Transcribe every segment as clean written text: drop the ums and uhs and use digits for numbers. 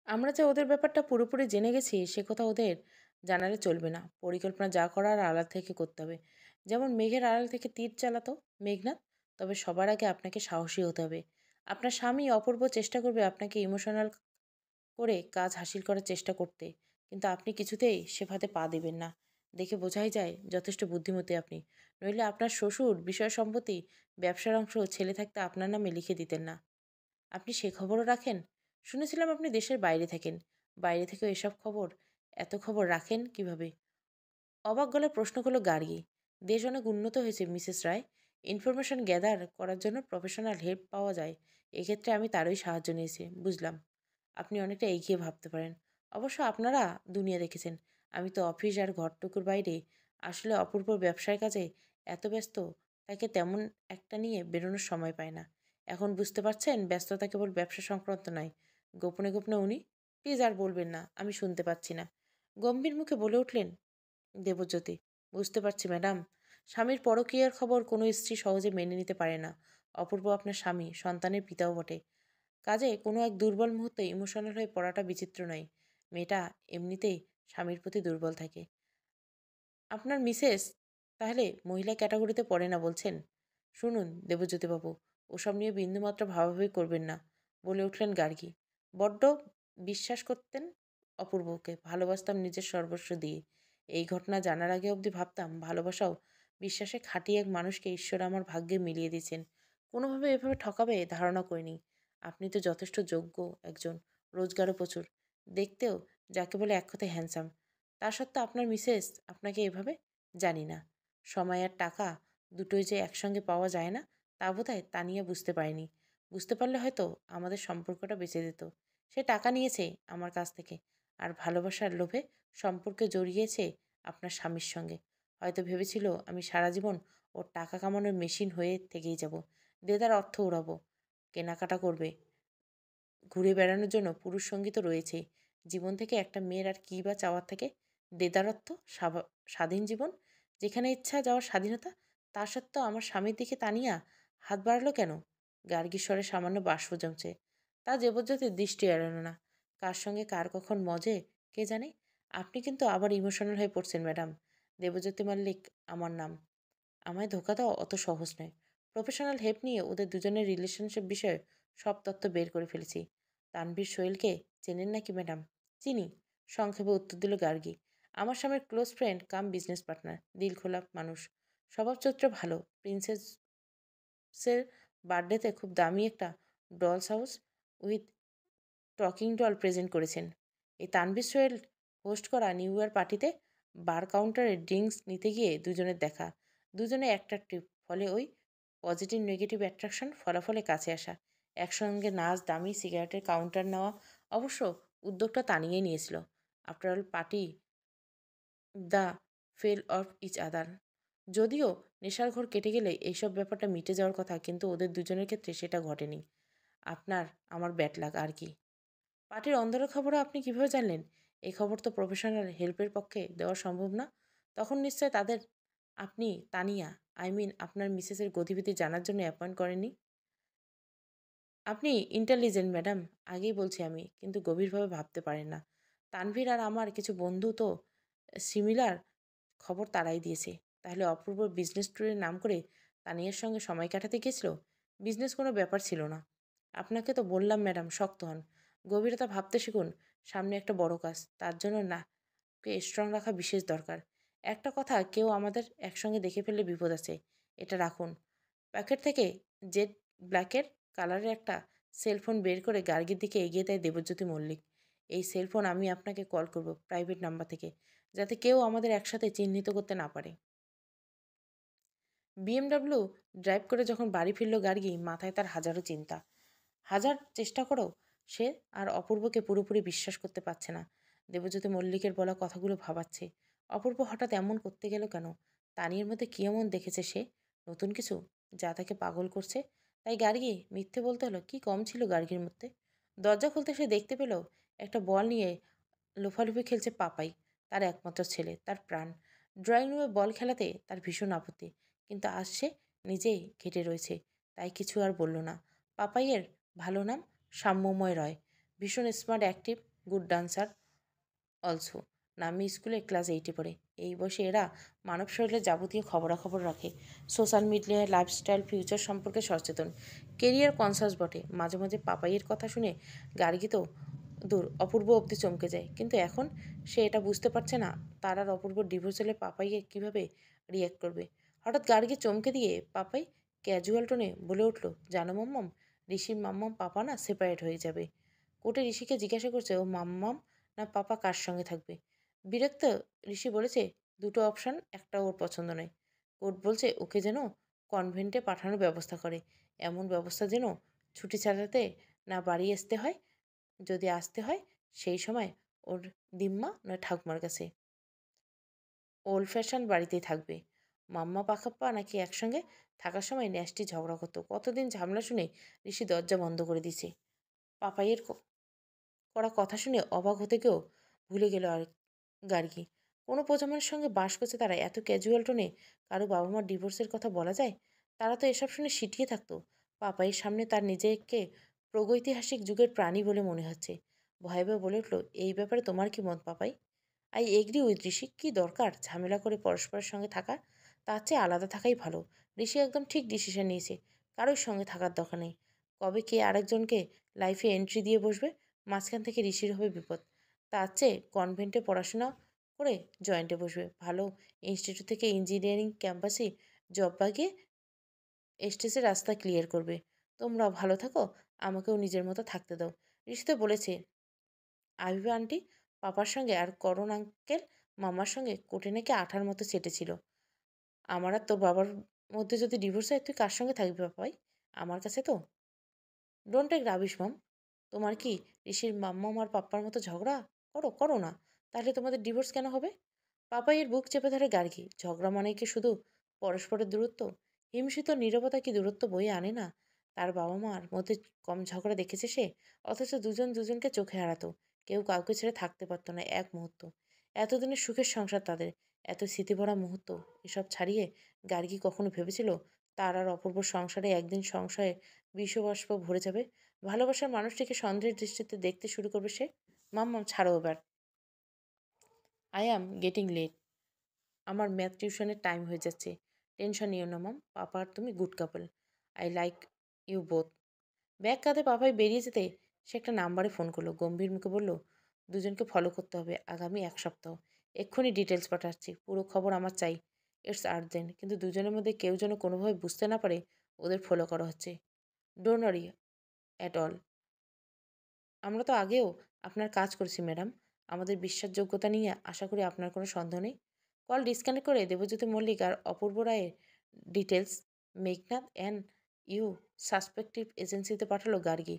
আমরা যে ওদের ব্যাপারটা পুরোপুরি জেনে গেছি সে কথা ওদের জানালে চলবে না। পরিকল্পনা যা করার আড়াল থেকে করতে হবে। যেমন মেঘের আড়াল থেকে তীর চালাতো মেঘনাদ। তবে সবার আগে আপনাকে সাহসী হতে হবে। আপনার স্বামী অপূর্ব চেষ্টা করবে আপনাকে ইমোশনাল করে কাজ হাসিল করার চেষ্টা করতে, কিন্তু আপনি কিছুতেই সে ফাঁদে পা দিবেন না। দেখে বোঝাই যায় যথেষ্ট বুদ্ধিমতী আপনি। নইলে আপনার শ্বশুর বিষয় সম্পত্তি, ব্যবসার অংশ ছেলে থাকতে আপনার নামে লিখে দিতেন না। আপনি সে খবরও রাখেন? শুনেছিলাম আপনি দেশের বাইরে থাকেন। বাইরে থেকেও এসব খবর, এত খবর রাখেন কিভাবে? অবাক গলায় প্রশ্ন করলো গার্গী। দেশ অনেক উন্নত হয়েছে মিসেস রায়। ইনফরমেশন গ্যাদার করার জন্য প্রফেশনাল হেল্প পাওয়া যায়। এক্ষেত্রে আমি তারই সাহায্য নিয়েছি। বুঝলাম। আপনি অনেকটা এগিয়ে ভাবতে পারেন। অবশ্য আপনারা দুনিয়া দেখেছেন। আমি তো অফিস আর ঘরটুকুর বাইরে। আসলে অপূর্ব ব্যবসার কাজে এত ব্যস্ত, তাকে তেমন একটা নিয়ে বেরোনোর সময় পায় না। এখন বুঝতে পারছেন ব্যস্ততা কেবল ব্যবসা সংক্রান্ত নয়। গোপনে গোপনে উনি, প্লিজ আর বলবেন না, আমি শুনতে পাচ্ছি না। গম্ভীর মুখে বলে উঠলেন দেবজ্যোতি। বুঝতে পারছি ম্যাডাম। স্বামীর পরকীয়ার খবর কোনো স্ত্রী সহজে মেনে নিতে পারে না। অপূর্ব আপনার স্বামী, সন্তানের পিতাও বটে। কাজে কোনো এক দুর্বল মুহূর্তে ইমোশনাল হয়ে পড়াটা বিচিত্র নয়। মেয়েটা এমনিতেই স্বামীর প্রতি দুর্বল থাকে। আপনার মিসেস তাহলে মহিলা ক্যাটাগরিতে পড়ে না বলছেন? শুনুন দেবজ্যোতিবাবু, ওসব নিয়ে বিন্দুমাত্র ভাবাভাবি করবেন না, বলে উঠলেন গার্গী। বড্ড বিশ্বাস করতেন অপূর্বকে, ভালোবাসতাম নিজের সর্বস্ব দিয়ে। এই ঘটনা জানার আগে অবধি ভাবতাম ভালোবাসাও বিশ্বাসে খাঁটি এক মানুষকে ঈশ্বর আমার ভাগ্যে মিলিয়ে দিয়েছেন। কোনোভাবে এভাবে ঠকাবে ধারণা করিনি। আপনি তো যথেষ্ট যোগ্য একজন, রোজগারও প্রচুর, দেখতেও যাকে বলে এক কথায় হ্যান্ডসাম। তা সত্ত্বেও আপনার মিসেস আপনাকে এভাবে, জানি না। সময় আর টাকা দুটোই যে একসঙ্গে পাওয়া যায় না তা বোধহয় তানিয়া বুঝতে পারেনি। বুঝতে পারলে হয়তো আমাদের সম্পর্কটা বেঁচে যেত। সে টাকা নিয়েছে আমার কাছ থেকে, আর ভালোবাসার লোভে সম্পর্কে জড়িয়েছে আপনার স্বামীর সঙ্গে। হয়তো ভেবেছিল আমি সারা জীবন ওর টাকা কামানোর মেশিন হয়ে থেকেই যাব। দেদার অর্থ ওড়াবো, কেনাকাটা করবে, ঘুরে বেড়ানোর জন্য পুরুষ সঙ্গী তো রয়েছেই। জীবন থেকে একটা মেয়ের আর কী বা চাওয়ার থাকে? দেদারত্ব, স্বাধীন জীবন, যেখানে ইচ্ছা যাওয়ার স্বাধীনতা। তা সত্ত্বেও আমার স্বামীর দিকে তানিয়া হাত বাড়ালো কেন? গার্গীস্বরে সামান্য বাষ্প জমছে। তা দেবজ্যোতির দৃষ্টি এড়ালো না। কার সঙ্গে কার কখন মজে কে জানে। আপনি কিন্তু আবার ইমোশনাল হয়ে পড়ছেন ম্যাডাম। দেবজ্যোতি মল্লিক আমার নাম। আমায় ধোঁকা দেওয়া অত সহজ নয়। প্রফেশনাল হেল্প নিয়ে ওদের দুজনের রিলেশনশিপ বিষয়ে সব তথ্য বের করে ফেলেছি। তানভীর সোহেলকে চেনেন নাকি ম্যাডাম? চিনি, সংক্ষেপে উত্তর দিল গার্গী। আমার স্বামীর ক্লোজ ফ্রেন্ড কাম বিজনেস পার্টনার, দিল খোলা মানুষ, স্বভাব চরিত্র ভালো। প্রিন্সেসের বার্থডেতে খুব দামি একটা dolls house with talking doll present করেছেন। এই তানভীর সোহেল হোস্ট করা নিউ ইয়ার পার্টিতে বার কাউন্টারে ড্রিঙ্কস নিতে গিয়ে দুজনের দেখা। দুজনে অ্যাট্রাকটিভ, ফলে ওই পজিটিভ নেগেটিভ অ্যাট্রাকশন, ফলাফলে কাছে আসা, একসঙ্গে নাচ, দামি সিগারেটের কাউন্টার নেওয়া। অবশ্য উদ্যোগটা তানিয়েই নিয়েছিল। After all party the fell of each other. যদিও নেশার ঘোর কেটে গেলে এইসব ব্যাপারটা মিটে যাওয়ার কথা, কিন্তু ওদের দুজনের ক্ষেত্রে সেটা ঘটেনি। আপনার আমার ব্যাড লাক আর কি। পার্টির অন্দরের খবরও আপনি কিভাবে জানলেন? এই খবর তো প্রফেশনাল হেল্পের পক্ষে দেওয়া সম্ভব না। তখন নিশ্চয় তাদের, আপনি তানিয়া, আই মিন আপনার মিসেসের গতিবিধি জানার জন্য অ্যাপয়েন্ট করেননি। আপনি ইন্টেলিজেন্ট ম্যাডাম, আগেই বলছি আমি, কিন্তু গভীরভাবে ভাবতে পারেন না। তানভীর আর আমার কিছু বন্ধু তো সিমিলার খবর তারাই দিয়েছে। তাহলে অপূর্ব বিজনেস ট্যুরের নাম করে তানিয়ার সঙ্গে সময় কাটাতে গেছিল? বিজনেস কোনো ব্যাপার ছিল না। আপনাকে তো বললাম ম্যাডাম, শক্ত হন, গভীরতা ভাবতে শিখুন। সামনে একটা বড় কাজ, তার জন্য না কে স্ট্রং রাখা বিশেষ দরকার। একটা কথা, কেউ আমাদের একসঙ্গে দেখে ফেললে বিপদ আছে। এটা রাখুন। প্যাকেট থেকে জেড ব্ল্যাকের কালারের একটা সেলফোন বের করে গার্গীর দিকে এগিয়ে দেয় দেবজ্যোতি মল্লিক। এই সেলফোন আমি আপনাকে কল করব প্রাইভেট নাম্বার থেকে, যাতে কেউ আমাদের একসাথে চিহ্নিত করতে না পারে। বিএমডাব্লিউ ড্রাইভ করে যখন বাড়ি ফিরল গার্গী, মাথায় তার হাজারো চিন্তা। হাজার চেষ্টা করেও সে আর অপূর্বকে পুরোপুরি বিশ্বাস করতে পারছে না। দেবজ্যোতি মল্লিকের বলা কথাগুলো ভাবাচ্ছে। অপূর্ব হঠাৎ এমন করতে গেল কেন? তানির মধ্যে কী এমন দেখেছে সে? নতুন কিছু, যা তাকে পাগল করছে? তাই গার্গী মিথ্যে বলতে হলো? কি কম ছিল গার্গীর মধ্যে? দরজা খুলতে সে দেখতে পেল একটা বল নিয়ে লোফালুফি খেলছে পাপাই, তার একমাত্র ছেলে, তার প্রাণ। ড্রয়িং রুমে বল খেলাতে তার ভীষণ আপত্তি, কিন্তু আজ সে নিজেই ঘেটে রয়েছে, তাই কিছু আর বলল না। পাপাইয়ের ভালো নাম সাম্যময় রয়, ভীষণ smart, active, good dancer also. নাম্নী স্কুলে ক্লাস 8-এ পড়ে। এই বয়সে এরা মানব শরীরের যাবতীয় খবরাখবর রাখে। সোশ্যাল মিডিয়ায় লাইফস্টাইল, ফিউচার সম্পর্কে সচেতন। কেরিয়ার কনসাস বটে। মাঝে মাঝে পাপাইয়ের কথা শুনে গার্গী তো দূর, অপূর্ব অবধি চমকে যায়। কিন্তু এখন সে এটা বুঝতে পারছে না তার আর অপূর্ব ডিভোর্স হলে পাপাইয়ে কীভাবে রিয়্যাক্ট করবে। হঠাৎ গার্গী চমকে দিয়ে পাপাই ক্যাজুয়াল টোনে বলে উঠল, জানো মাম্মাম, ঋষির মাম্মাম পাপা না সেপারেট হয়ে যাবে। কোর্টে ঋষিকে জিজ্ঞাসা করছে ও মাম্মাম না পাপা কার সঙ্গে থাকবে। বিরক্ত ঋষি বলেছে, দুটো অপশান, একটা ওর পছন্দ নয়। কোর্ট বলছে ওকে যেন কনভেন্টে পাঠানোর ব্যবস্থা করে, এমন ব্যবস্থা যেন ছুটি ছাড়াতে না বাড়ি আসতে হয়, যদি আসতে হয় সেই সময় ওর দিম্মা নয় ঠাকুমার কাছে, ওল্ড ফ্যাশন বাড়িতেই থাকবে। মাম্মা পাখাপ্পা নাকি একসঙ্গে থাকার সময় ন্যাস্টি ঝগড়া করতো। কতদিন ঝামেলা শুনে ঋষি দরজা বন্ধ করে দিছে। পাপাইয়ের করা কথা শুনে অবাক হতে গিয়েও ভুলে গেল আর গার্গী। কোনো প্রজন্মের সঙ্গে বাস করছে তারা, এত ক্যাজুয়াল টোনে কারো বাবা মার ডিভোর্সের কথা বলা যায়? তারা তো এসব শুনে সিটিয়ে থাকতো। পাপাইয়ের সামনে তার নিজেকে প্রাগৈতিহাসিক যুগের প্রাণী বলে মনে হচ্ছে। ভয়ে ভয়ে বলে উঠল, এই ব্যাপারে তোমার কি মত পাপাই? আই এগ্রি উইথ ঋষি। কী দরকার ঝামেলা করে পরস্পরের সঙ্গে থাকা? তার চেয়ে আলাদা থাকাই ভালো। ঋষি একদম ঠিক ডিসিশন নিয়েছে। কারোর সঙ্গে থাকার দরকার নেই। কবে কে আরেকজনকে লাইফে এন্ট্রি দিয়ে বসবে, মাঝখান থেকে ঋষির হবে বিপদ। তার চেয়ে কনভেন্টে পড়াশোনা করে জয়েন্টে বসবে। ভালো ইনস্টিটিউট থেকে ইঞ্জিনিয়ারিং ক্যাম্পাসে জব বাগিয়ে এস্টেসের রাস্তা ক্লিয়ার করবে। তোমরাও ভালো থাকো, আমাকেও নিজের মতো থাকতে দাও। ঋষি তো বলেছে আবিবা আন্টি পাপার সঙ্গে আর করণ আঙ্কেল মামার সঙ্গে কোর্টে নাকি আঠার মতো চেটেছিল। আমার আর তোর বাবার মধ্যে যদি ডিভোর্স হয় তুই কার সঙ্গে থাকবি পাপাই? আমার কাছে তো। ডোন্ট টেক রাবিশ মাম। তোমার কি ঋষির মাম্মাম আর পাপ্পার মতো ঝগড়া করো করো না, তাহলে তোমাদের ডিভোর্স কেন হবে? পাপাইয়ের বুক চেপে ধরে গার্গী। ঝগড়া মানে কি শুধু পরস্পরের দূরত্ব? হিমশীত নীরবতা কি দূরত্ব বয়ে আনে না? তার বাবা মার মধ্যে কম ঝগড়া দেখেছে সে? অথচ দুজন দুজনকে চোখে হারাতো। কেউ কাউকে ছেড়ে থাকতে পারতো না এক মুহূর্ত। এতদিনের সুখের সংসার তাদের, এত স্মৃতিভরা মুহূর্ত, এসব ছাড়িয়ে গার্গী কখনো ভেবেছিল তার আর অপূর্ব সংসারে একদিন সংশয়ে বিষবাষ্প ভরে যাবে? ভালোবাসার মানুষটিকে সন্দেহের দৃষ্টিতে দেখতে শুরু করবে সে। মাম্মাম ছাড়ো এবার, আই অ্যাম গেটিং লেট। আমার ম্যাথ টিউশনের টাইম হয়ে যাচ্ছে। টেনশন নিও না মাম, পাপা আর তুমি good couple. I like you both. Bag কাঁধে পাপাই বেরিয়ে যেতে সে একটা নাম্বারে ফোন করলো। গম্ভীর মুখে বলল, দুজনকে ফলো করতে হবে আগামী 1 সপ্তাহ। এক্ষুনি ডিটেলস পাঠাচ্ছি, পুরো খবর আমার চাই। It's urgent. কিন্তু দুজনের মধ্যে কেউ যেন কোনোভাবে বুঝতে না পারে ওদের ফলো করা হচ্ছে। Don't worry at all. আমরা তো আগেও আপনার কাজ করেছি ম্যাডাম। আমাদের বিশ্বাসযোগ্যতা নিয়ে আশা করি আপনার কোনো সন্দেহ নেই। কল ডিসকানেক্ট করে দেবজ্যোতি মল্লিক আর অপূর্ব রায়ের ডিটেলস মেঘনাথ অ্যান্ড ইউ সাসপেক্টিভ এজেন্সিতে পাঠালো গার্গী।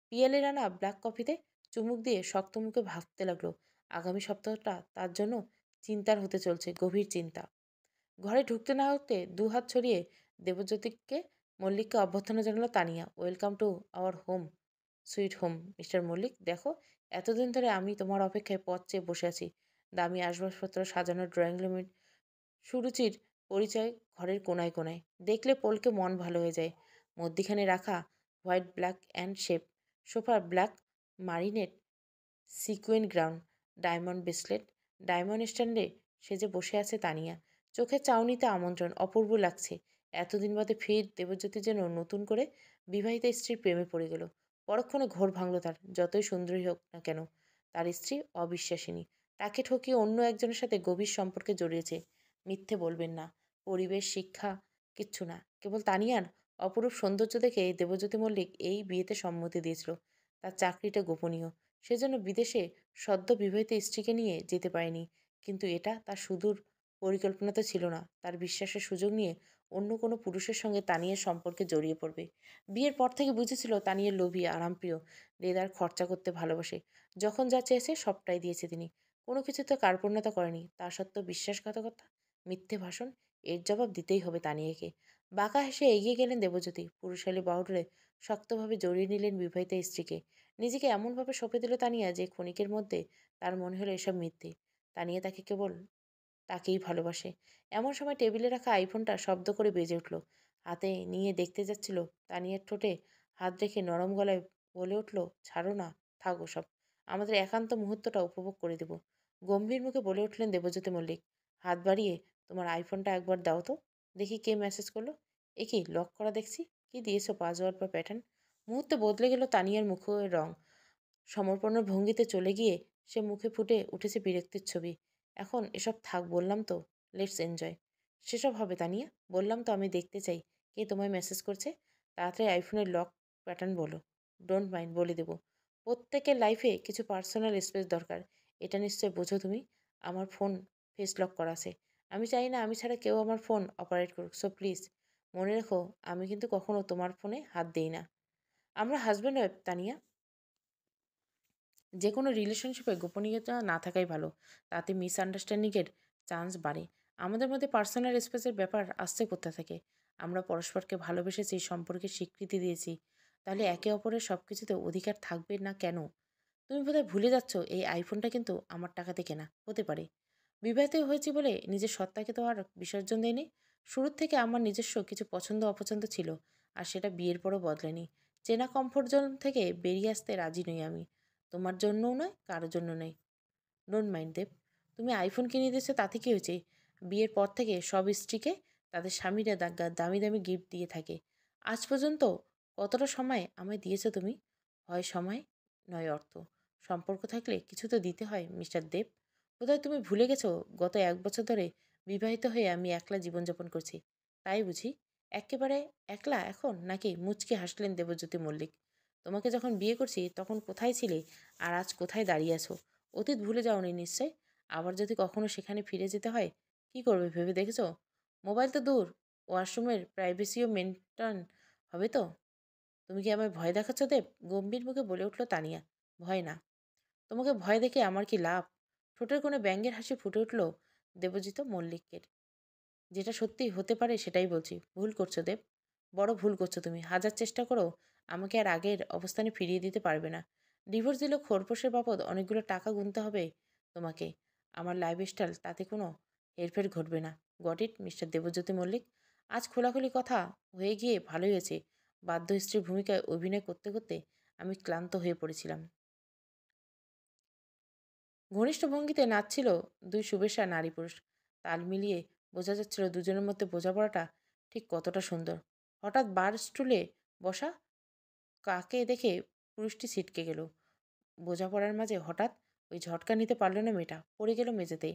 পিএলের আনা ব্ল্যাক কফিতে চুমুক দিয়ে শক্ত মুখে ভাবতে লাগলো আগামী সপ্তাহটা তার জন্য চিন্তার হতে চলছে, গভীর চিন্তা। ঘরে ঢুকতে না হতে দুহাত ছড়িয়ে দেবজ্যোতিকে মল্লিককে অভ্যর্থনা জানালো Tania. Welcome to our home sweet home mister Mallick. দেখো, এতদিন ধরে আমি তোমার অপেক্ষায় পথ চেয়ে বসে আছি। দামি আসবাবপত্র সাজানো ড্রয়িং রুমের সুরুচির পরিচয় ঘরের কোনায় কোনায়। দেখলে পলকে মন ভালো হয়ে যায়। মধ্যিখানে রাখা হোয়াইট ব্ল্যাক অ্যান্ড শেপ সোফার ব্ল্যাক মারিনেট sequin ground diamond bracelet diamond স্ট্যান্ডে সেজে বসে আছে তানিয়া। চোখের চাউনিতে আমন্ত্রণ, অপূর্ব লাগছে। এতদিন বাদে ফের দেবজ্যোতি যেন নতুন করে বিবাহিতা স্ত্রীর প্রেমে পড়ে গেল। পরক্ষণে ঘোর ভাঙল তার। যতই সুন্দরী হোক না কেন তার স্ত্রী অবিশ্বাসিনী। তাকে ঠকিয়ে অন্য একজনের সাথে গভীর সম্পর্কে জড়িয়েছে। মিথ্যে বলবেন না। পরিবেশ, শিক্ষা কিচ্ছু না, কেবল তানিয়ার অপরূপ সৌন্দর্য দেখে দেবজ্যোতি মল্লিক এই বিয়েতে সম্মতি দিয়েছিল। তার চাকরিটা গোপনীয়, সেজন্য বিদেশে সদ্য বিবাহিত স্ত্রীকে নিয়ে যেতে পারেনি। কিন্তু এটা তার সুদূর পরিকল্পনাতে ছিল না। তার বিশ্বাসের সুযোগ নিয়ে অন্য কোনো পুরুষের সঙ্গে তানিয়ার সম্পর্কে জড়িয়ে পড়বে। বিয়ের পর থেকে বুঝেছিল তানিয়ার লোভী, আরামপ্রিয়, দেদার খরচা করতে ভালোবাসে। যখন যা চেয়েছে সবটাই দিয়েছে তিনি। কোনো কিছুতে কার্পণ্যতা করেনি। তা সত্ত্বেও বিশ্বাসঘাতকতা, মিথ্যে ভাষণ, এর জবাব দিতেই হবে তানিয়াকে। বাঁকা হেসে এগিয়ে গেলেন দেবজ্যোতি। পুরুষালী বাহুডোরে শক্তভাবে জড়িয়ে নিলেন বিবাহিতা স্ত্রীকে। নিজেকে এমনভাবে সঁপে দিল তানিয়া যে ক্ষণিকের মধ্যে তার মনে হলো এসব মিথ্যে। তানিয়া তাকে কেবল তাকেই ভালোবাসে। এমন সময় টেবিলে রাখা আইফোনটা শব্দ করে বেজে উঠল। হাতে নিয়ে দেখতে যাচ্ছিল। তানিয়ার ঠোঁটে হাত রেখে নরম গলায় বলে উঠল, ছাড়ো না, থাক ওসব। আমাদের একান্ত মুহূর্তটা উপভোগ করে দেব। গম্ভীর মুখে বলে উঠলেন দেবজ্যোতি মল্লিক। হাত বাড়িয়ে, তোমার আইফোনটা একবার দাও তো, দেখি কে মেসেজ করলো। এ কি, লক করা দেখছি। কি দিয়েছো, পাসওয়ার্ড বা প্যাটার্ন? মুহূর্তে বদলে গেল তানিয়ার মুখের রং। সমর্পণের ভঙ্গিতে চলে গিয়ে সে মুখে ফুটে উঠেছে বিরক্তির ছবি। এখন এসব থাক, বললাম তো, লেটস এনজয়। সেসব হবে তানিয়া, বললাম তো আমি দেখতে চাই কে তোমায় মেসেজ করছে। তাড়াতাড়ি আইফোনের লক প্যাটার্ন বলো। ডোন্ট মাইন্ড, বলে দেবো। প্রত্যেকের লাইফে কিছু পার্সোনাল স্পেস দরকার। এটা নিশ্চয় বোঝো তুমি। আমার ফোন ফেস লক করা আছে। আমি চাই না আমি ছাড়া কেউ আমার ফোন অপারেট করুক, সো প্লিজ মনে রেখো, আমি কিন্তু কখনো তোমার ফোনে হাত দিই না। আমরা হাজব্যান্ড ওয়াইফ তানিয়া। যে কোনো রিলেশনশিপে গোপনীয়তা না থাকাই ভালো। তাতে মিসআন্ডারস্ট্যান্ডিংয়ের চান্স বাড়ে। আমাদের মধ্যে পার্সোনাল স্পেসের ব্যাপার আসছে কোথা থেকে? আমরা পরস্পরকে ভালোবেসেছি, সম্পর্কে স্বীকৃতি দিয়েছি। তাহলে একে অপরের সব কিছুতে অধিকার থাকবে না কেন? তুমি বোধহয় ভুলে যাচ্ছ এই আইফোনটা কিন্তু আমার টাকাতে কেনা। হতে পারে বিবাহিত হয়েছি বলে নিজের সত্তাকে তো আর বিসর্জন দেয়নি। শুরুর থেকে আমার নিজস্ব কিছু পছন্দ অপছন্দ ছিল, আর সেটা বিয়ের পরও বদলায়নি। চেনা কমফোর্ট জোন থেকে বেরিয়ে আসতে রাজি নই আমি। তোমার জন্যও নয়, কারোর জন্য নয়। ডোন্ট মাইন্ড দেব। তুমি আইফোন কিনে দিয়েছো তাতে কি হয়েছে? বিয়ের পর থেকে সব স্ত্রীকে তাদের স্বামীরা দামি দামি গিফট দিয়ে থাকে। আজ পর্যন্ত কতটা সময় আমায় দিয়েছো তুমি? হয় সময়, নয় অর্থ। সম্পর্ক থাকলে কিছু তো দিতে হয় মিস্টার দেব। বোধহয় তুমি ভুলে গেছো, গত 1 বছর ধরে বিবাহিত হয়ে আমি একলা জীবনযাপন করছি। তাই বুঝি? একেবারে একলা এখন নাকি? মুচকি হাসলেন দেবজ্যোতি মল্লিক। তোমাকে যখন বিয়ে করছি তখন কোথায় ছিলে, আর আজ কোথায় দাঁড়িয়ে আছো? অতীত ভুলে যাওনি নিশ্চয়। আবার যদি কখনো সেখানে ফিরে যেতে হয়, কি করবে ভেবে দেখেছো? মোবাইল তো দূর, ওয়াশরুমের প্রাইভেসিও মেনটেন হবে তো? তুমি কি আমায় ভয় দেখাচ্ছ দেব? গম্ভীর মুখে বলে উঠল তানিয়া। ভয় না। তোমাকে ভয় দেখে আমার কি লাভ? ঠোঁটের কোণে ব্যঙ্গের হাসি ফুটে উঠল দেবজিৎ মল্লিকের। যেটা সত্যি হতে পারে সেটাই বলছি। ভুল করছো দেব, বড় ভুল করছো তুমি। হাজার চেষ্টা করো আমাকে আর আগের অবস্থানে ফিরিয়ে দিতে পারবে না। ডিভোর্স দিলেও খোরপোশের বাবদ অনেকগুলো টাকা গুনতে হবে তোমাকে। আমার লাইফস্টাইল তাতে কোনো হেরফের ঘটবে না। Got it mister Debjyoti Mallick. আজ খোলাখুলি কথা হয়ে গিয়ে ভালোই হয়েছে। বাধ্য স্ত্রীর ভূমিকায় অভিনয় করতে করতে আমি ক্লান্ত হয়ে পড়েছিলাম। ঘনিষ্ঠ ভঙ্গিতে নাচছিল দুই শুভেচ্ছা নারী পুরুষ। তাল মিলিয়ে বোঝা যাচ্ছিল দুজনের মধ্যে বোঝাপড়াটা ঠিক কতটা সুন্দর। হঠাৎ বার স্টুলে বসা কাকে দেখে পুরুষটি ছিটকে গেল। বোঝাপড়ার মাঝে হঠাৎ ওই ঝটকা নিতে পারল না মেয়েটা, পড়ে গেল মেঝেতে।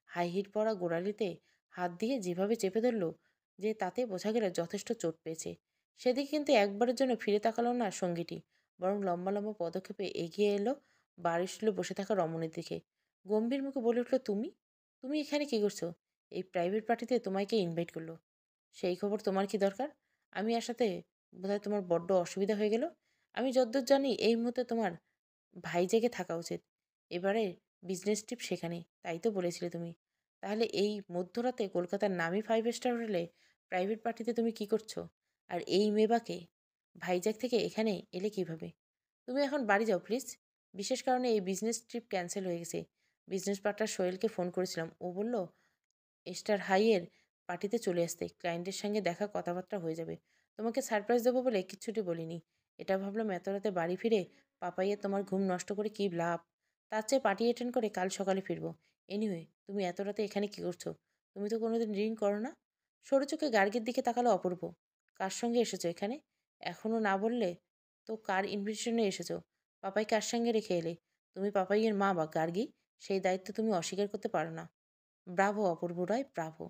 হাই হিট পরা গোড়ালিতে হাত দিয়ে যেভাবে চেপে ধরল যে তাতে বোঝা গেল যথেষ্ট চোট পেয়েছে। সেদিকে কিন্তু একবারের জন্য ফিরে তাকালো না সঙ্গীটি, বরং লম্বা লম্বা পদক্ষেপে এগিয়ে এলো বার স্টুলে বসে থাকা রমণীর দিকে। গম্ভীর মুখে বলে উঠল, তুমি তুমি এখানে কি করছো? এই প্রাইভেট পার্টিতে তোমায় কে ইনভাইট করলো? সেই খবর তোমার কি দরকার? আমি আসাতে বোধহয় তোমার বড্ড অসুবিধা হয়ে গেল। আমি যদ্দূর জানি এই মুহূর্তে তোমার ভাইজ্যাগে থাকা উচিত। এবারে বিজনেস ট্রিপ সেখানে, তাই তো বলেছিলে তুমি। তাহলে এই মধ্যরাতে কলকাতার নামি 5 স্টার হোটেলে প্রাইভেট পার্টিতে তুমি কি করছো? আর এই মেবাকে ভাইজ্যাগ থেকে এখানে এলে কিভাবে? তুমি এখন বাড়ি যাও প্লিজ। বিশেষ কারণে এই বিজনেস ট্রিপ ক্যান্সেল হয়ে গেছে। বিজনেস পার্টনার সোহেলকে ফোন করেছিলাম, ও বলল স্টার হাইয়ের পার্টিতে চলে আসতে। ক্লায়েন্টের সঙ্গে দেখা, কথাবার্তা হয়ে যাবে। তোমাকে সারপ্রাইজ দেবো বলে কিচ্ছুটি বলিনি। এটা ভাবলাম এত রাতে বাড়ি ফিরে পাপাইয়ে তোমার ঘুম নষ্ট করে কী লাভ। তার চেয়ে পার্টি অ্যাটেন্ড করে কাল সকালে ফিরবো। এনিওয়ে, তুমি এত রাতে এখানে কী করছো? তুমি তো কোনোদিন ড্রিঙ্ক করো না। সরু চোখে গার্গীর দিকে তাকালো অপূর্ব। কার সঙ্গে এসেছো এখানে? এখনও না বললে তো কার ইনভিটেশনে এসেছো? পাপাই কার সঙ্গে রেখে এলে? তুমি পাপাইয়ের মা বা গার্গী, সেই দায়িত্ব তুমি অস্বীকার করতে পারো না। ব্রাভো অপূর্ব রায়, ব্রাভো!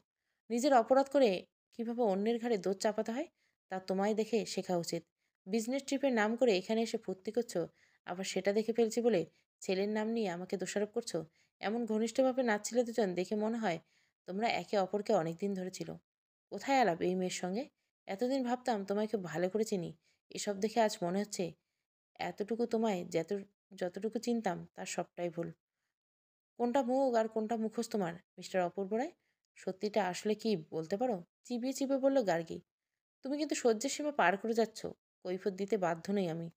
নিজের অপরাধ করে কিভাবে অন্যের ঘাড়ে দোষ চাপাতে হয় তা তোমায় দেখে শেখা উচিত। বিজনেস ট্রিপের নাম করে এখানে এসে ফুর্তি করছো, আবার সেটা দেখে ফেলছি বলে ছেলের নাম নিয়ে আমাকে দোষারোপ করছো। এমন ঘনিষ্ঠভাবে নাচছিলে দুজন, দেখে মনে হয় তোমরা একে অপরকে অনেক দিন ধরে ছিল। কোথায় আলাপ এই মেয়ের সঙ্গে? এতদিন ভাবতাম তোমায় খুব ভালো করে চিনি। এসব দেখে আজ মনে হচ্ছে এতটুকু তোমায় যতটুকু চিনতাম তার সবটাই ভুল। কোনটা মুখ আর কোনটা মুখোশ তোমার, মিস্টার অপূর্ব রায়? সত্যিটা আসলে কি বলতে পারো? চিবিয়ে চিবিয়ে বলল গার্গী। তুমি কিন্তু সহ্যের সীমা পার করে যাচ্ছ। কৈফিয়ত দিতে বাধ্য নই আমি।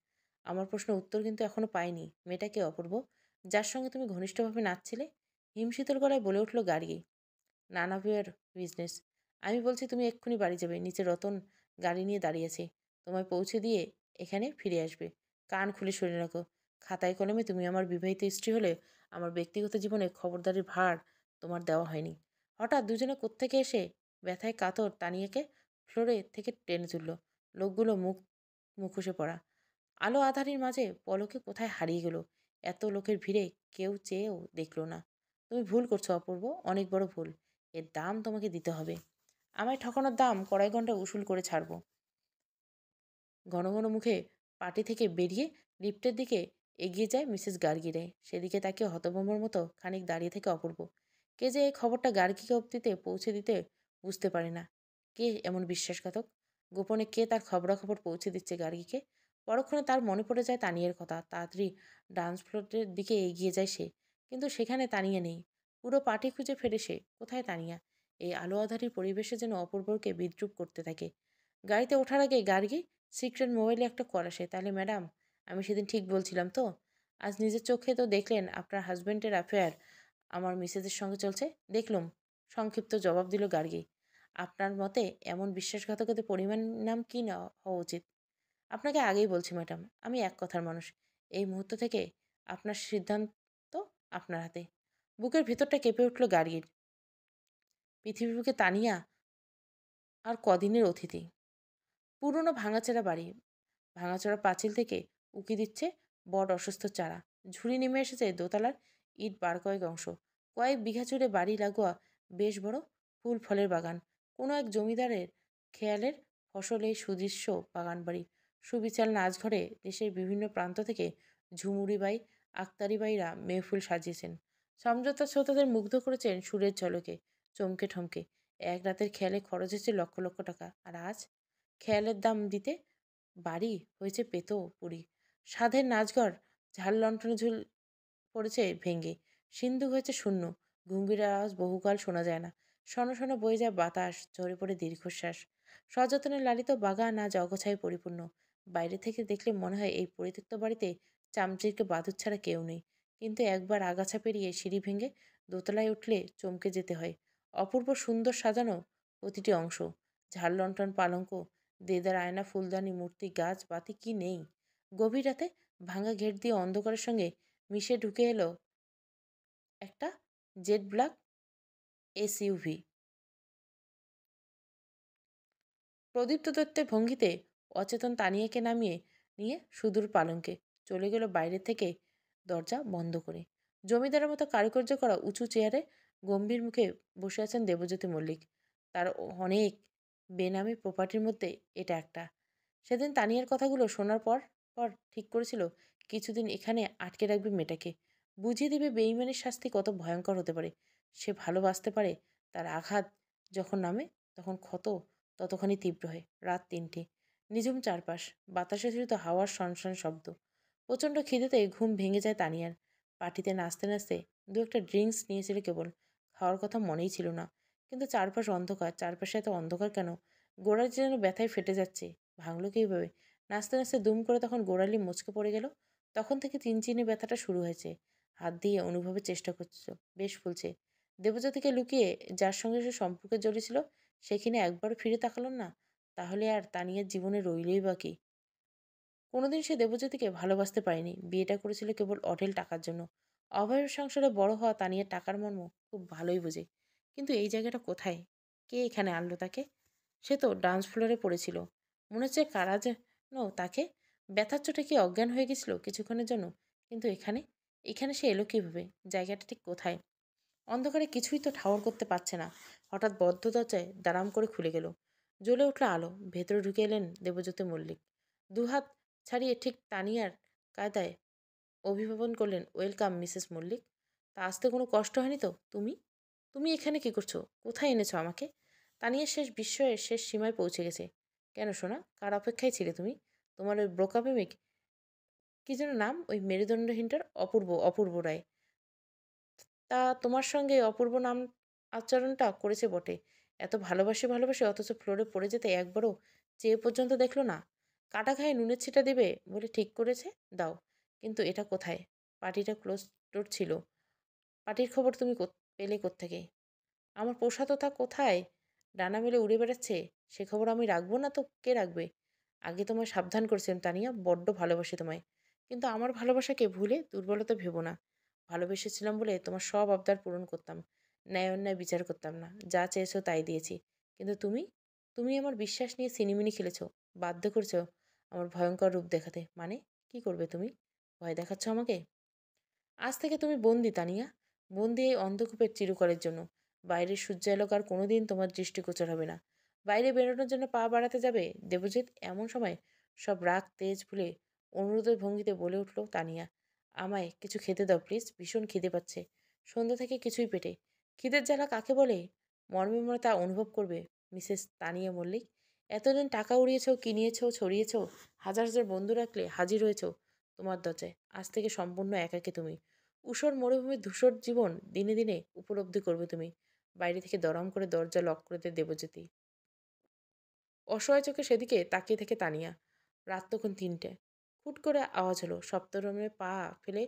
আমার প্রশ্নের উত্তর কিন্তু এখনো পাইনি। মেয়েটাকে অপূর্ব, যার সঙ্গে তুমি ঘনিষ্ঠভাবে নাচছিলে? হিমশীতল গলায় বলে উঠল Gargi. None of your business. আমি বলছি তুমি এক্ষুনি বাড়ি যাবে। নিচে রতন গাড়ি নিয়ে দাঁড়িয়ে আছে, তোমায় পৌঁছে দিয়ে এখানে ফিরে আসবে। কান খুলে শুনে রাখো, খাতায় কলমে তুমি আমার বিবাহিত স্ত্রী হলে আমার ব্যক্তিগত জীবনে খবরদারির ভার তোমার দেওয়া হয়নি। হঠাৎ দুজনে কোত্থেকে এসে ব্যথায় কাতর তানিয়াকে ফ্লোরে থেকে টেনে তুলল। লোকগুলো মুখোশে পড়া। আলো আঁধারির মাঝে পলকে কোথায় হারিয়ে গেল। এত লোকের ভিড়ে কেউ চেয়েও দেখল না। তুমি ভুল করছো অপূর্ব, অনেক বড় ভুল। এর দাম তোমাকে দিতে হবে। আমায় ঠকানোর দাম কড়াই ঘন্টা উসুল করে ছাড়বো। ঘন ঘন মুখে পার্টি থেকে বেরিয়ে লিফটের দিকে এগিয়ে যায় মিসেস গার্গিরে। সেদিকে তাকে হতভম্বর মতো খানিক দাঁড়িয়ে থেকে অপূর্ব। কে যে এই খবরটা গার্গীকে অব্দিতে পৌঁছে দিতে বুঝতে পারে না। কে এমন বিশ্বাসঘাতক? গোপনে কে তার খবরাখবর পৌঁছে দিচ্ছে গার্গীকে? পরক্ষণে তার মনে পড়ে যায় তানিয়ার কথা। তাড়াতাড়ি ডান্স ফ্লোরের দিকে এগিয়ে যায় সে। কিন্তু সেখানে তানিয়া নেই। পুরো পার্টি খুঁজে ফেরে সে। কোথায় তানিয়া? এই আলো আধারী পরিবেশে যেন অপূর্বকে বিদ্রুপ করতে থাকে। গাড়িতে ওঠার আগে গার্গী সিক্রেট মোবাইলে একটা কল আসে। তাহলে ম্যাডাম, আমি সেদিন ঠিক বলছিলাম তো? আজ নিজের চোখে তো দেখলেন আপনার হাজব্যান্ডের অ্যাফেয়ার আমার মিসেসের সঙ্গে চলছে। দেখলুম, সংক্ষিপ্ত জবাব দিল গার্গী। আপনার মতে এমন বিশ্বাসঘাতকতার পরিমাণ কি না হওয়া উচিত? আপনাকে আগেই বলছি ম্যাডাম, আমি এক কথার মানুষ। এই মুহূর্ত থেকে আপনার সিদ্ধান্ত আপনার হাতে। বুকের ভেতরটা কেঁপে উঠল গার্গীর। পৃথিবীর বুকে তানিয়া আর কদিনের অতিথি। পুরনো ভাঙাচেরা বাড়ি, ভাঙাচোরা পাঁচিল থেকে উকি দিচ্ছে বট অসুস্থ চারা। ঝুড়ি নেমে এসেছে দোতলার ইট বার কয়েক অংশ। কয়েক বিঘা জুড়ে বাড়ি লাগোয়া বেশ বড় ফুল ফলের বাগান। কোনো এক জমিদারের খেয়ালের ফসল এই সুদৃশ্য বাগান বাড়ি। সুবিচাল নাচঘরে দেশের বিভিন্ন প্রান্ত থেকে ঝুমুরিবাই, আক্তারিবাইরা মেহফিল সাজিয়েছেন। সমঝোতা শ্রোতাদের মুগ্ধ করেছেন সুরের ঝলকে, চমকে ঠমকে। এক রাতের খেয়ালে খরচ হয়েছে লক্ষ লক্ষ টাকা। আর আজ খেয়ালের দাম দিতে বাড়ি হয়েছে পেতো পুরী। সাধের নাচঘর ঝাল লণ্ঠনে ঝুল পড়েছে ভেঙে। সিন্ধু হয়েছে শূন্য। ঘুঙ্গির আওয়াজ বহুকাল শোনা যায় না। শন শন বয়ে যায় বাতাস, ঝরে পড়ে দীর্ঘশ্বাস। সযত্নে লালিত বাগান আজ অগোছায় পরিপূর্ণ। বাইরে থেকে দেখলে মনে হয় এই পরিত্যক্ত বাড়িতে চামচিকে বাদুর ছাড়া কেউ নেই। কিন্তু একবার আগাছা পেরিয়ে সিঁড়ি ভেঙে দোতলায় উঠলে চমকে যেতে হয়। অপূর্ব সুন্দর সাজানো প্রতিটি অংশ। ঝাল লণ্ঠন, পালঙ্ক, দেদার আয়না, ফুলদানি, মূর্তি, গাছ, বাতি কি নেই। গভীর রাতে ভাঙা গেট দিয়ে অন্ধকারের সঙ্গে মিশে ঢুকে এলো একটা জেড ব্ল্যাক এসইউভি। প্রদীপ্ত দত্তের ভঙ্গিতে অচেতন তানিয়াকে নামিয়ে নিয়ে সুদূর পালঙ্কে চলে গেল বাইরে থেকে দরজা বন্ধ করে। জমিদারের মতো কারুকার্য করা উঁচু চেয়ারে গম্ভীর মুখে বসে আছেন দেবজ্যোতি মল্লিক। তার অনেক বেনামি প্রপার্টির মধ্যে এটা একটা। সেদিন তানিয়ার কথাগুলো শোনার পর পর ঠিক করেছিল কিছুদিন এখানে আটকে রাখবে মেয়েটাকে। বুঝিয়ে দেবে বেইমানের শাস্তি কত ভয়ঙ্কর হতে পারে। সে ভালোবাসতে পারে। তার আঘাত যখন নামে তখন ক্ষত ততখানি তীব্র হয়। রাত ৩টে। নিঝুম চারপাশ। বাতাসে শুধু হাওয়ার সনসন শব্দ। প্রচণ্ড খিদেতে ঘুম ভেঙে যায় তানিয়ার। পার্টিতে নাচতে নাচতে দু একটা ড্রিঙ্কস নিয়েছিল কেবল। খাওয়ার কথা মনেই ছিল না। কিন্তু চারপাশ অন্ধকার। চারপাশে এত অন্ধকার কেন? গোড়ালি যেন ব্যথায় ফেটে যাচ্ছে। ভাঙলো কীভাবে? নাচতে নাচতে দুম করে তখন গোড়ালি মুচকে পড়ে গেল। তখন থেকে চিনচিনে ব্যথাটা শুরু হয়েছে। হাত দিয়ে অনুভবের চেষ্টা করছিল। বেশ ফুলছে। দেবজ্যোতিকে লুকিয়ে যার সঙ্গে সে সম্পর্কে জড়িয়েছিল সেখানে একবারও ফিরে তাকালো না। তাহলে আর তানিয়ার জীবনে রইলই বা কি? কোনোদিন সে দেবজ্যোতিকে ভালোবাসতে পারেনি। বিয়েটা করেছিল কেবল অঢেল টাকার জন্য। অভয়ের সংসারে বড় হওয়া তানিয়ার টাকার মর্ম খুব ভালোই বোঝে। কিন্তু এই জায়গাটা কোথায়? কে এখানে আনলো তাকে? সে তো ডান্স ফ্লোরে পড়েছিল। মনে হচ্ছে কারা যেন তাকে ব্যথার চোটে কি অজ্ঞান হয়ে গেছিল কিছুক্ষণের জন্য। কিন্তু এখানে এখানে সে এলো কীভাবে? জায়গাটা ঠিক কোথায়? অন্ধকারে কিছুই তো ঠাউর করতে পারছে না। হঠাৎ বদ্ধ দরজায় দাঁড়াম করে খুলে গেল। জ্বলে উঠল আলো। ভেতরে ঢুকে এলেন দেবজ্যোতি মল্লিক। দুহাত ছাড়িয়ে ঠিক তানিয়ার কায়দায় অভিবাদন করলেন, ওয়েলকাম মিসেস মল্লিক। তা আসতে কোনো কষ্ট হয়নি তো? তুমি তুমি এখানে কি করছো? কোথায় এনেছো আমাকে? তানিয়ার শেষ বিস্ময়ের শেষ সীমায় পৌঁছে গেছে। কেন সোনা, কার অপেক্ষায় ছিলে তুমি? তোমার ওই ব্রোকা প্রেমিক, কি যেন নাম, ওই মেরুদণ্ডহীনটার? অপূর্ব, অপূর্ব রায়। তা তোমার সঙ্গে অপূর্ব নাম আচরণটা করেছে বটে। এত ভালোবাসে ভালোবাসে অথচ ফ্লোরে পড়ে যেতে একবারও চেয়ে পর্যন্ত দেখলো না। কাটা ঘায়ে নুনের ছিটা দেবে বলে ঠিক করেছে, দাও। কিন্তু এটা কোথায়? পার্টিটা ক্লোজ ডোর ছিল। পার্টির খবর তুমি পেলে কোত্থেকে? আমার পোষা তোতা কোথায় ডানা মেলে উড়ে বেড়াচ্ছে, সে খবর আমি রাখবো না তো কে রাখবে? আগে তোমায় সাবধান করেছিলাম তানিয়া, বড্ড ভালোবাসি তোমায়। কিন্তু আমার ভালোবাসাকে ভুলে দুর্বলতা ভেবো না। ভালোবেসেছিলাম বলে তোমার সব আবদার পূরণ করতাম। ন্যায় অন্যায় বিচার করতাম না। যা চেয়েছো তাই দিয়েছি। কিন্তু তুমি আমার বিশ্বাস নিয়ে ছিনিমিনি খেলেছো। বাধ্য করেছো আমার ভয়ঙ্কর রূপ দেখাতে। মানে কি করবে তুমি? ভয় দেখাচ্ছ আমাকে? আজ থেকে তুমি বন্দি তানিয়া। বন্দি এই অন্ধকূপের চিরকালের জন্য। বাইরের সূর্যালোক আর কোনোদিন তোমার দৃষ্টিগোচর হবে না। বাইরে বেরোনোর জন্য পা বাড়াতে যাবে দেবজিৎ, এমন সময় সব রাগ তেজ ভুলে অনুরোধের ভঙ্গিতে বলে উঠল তানিয়া। আমায় কিছু খেতে দাও প্লিজ, ভীষণ খিদে পাচ্ছে। সন্ধ্যা থেকে কিছুই পেটে। খিদের জ্বালা কাকে বলে মর্মে মর্মে তা অনুভব করবে মিসেস তানিয়া মল্লিক। এতদিন টাকা উড়িয়েছ, কিনিয়েছ, ছড়িয়েছ, হাজার হাজার বন্ধু রাখলে হাজির হয়েছ তোমার দরজায়। আজ থেকে সম্পূর্ণ একাকে তুমি। ঊষর মরুভূমির ধূসর জীবন দিনে দিনে উপলব্ধি করবে তুমি। বাইরে থেকে দরম করে দরজা লক করে দেয় দেবজ্যোতি। অসহায় চোখে সেদিকে তাকিয়ে থেকে তানিয়া। রাত তখন ৩টে। হুট করে আওয়াজ হলো। সপ্তরমে পা ফেলে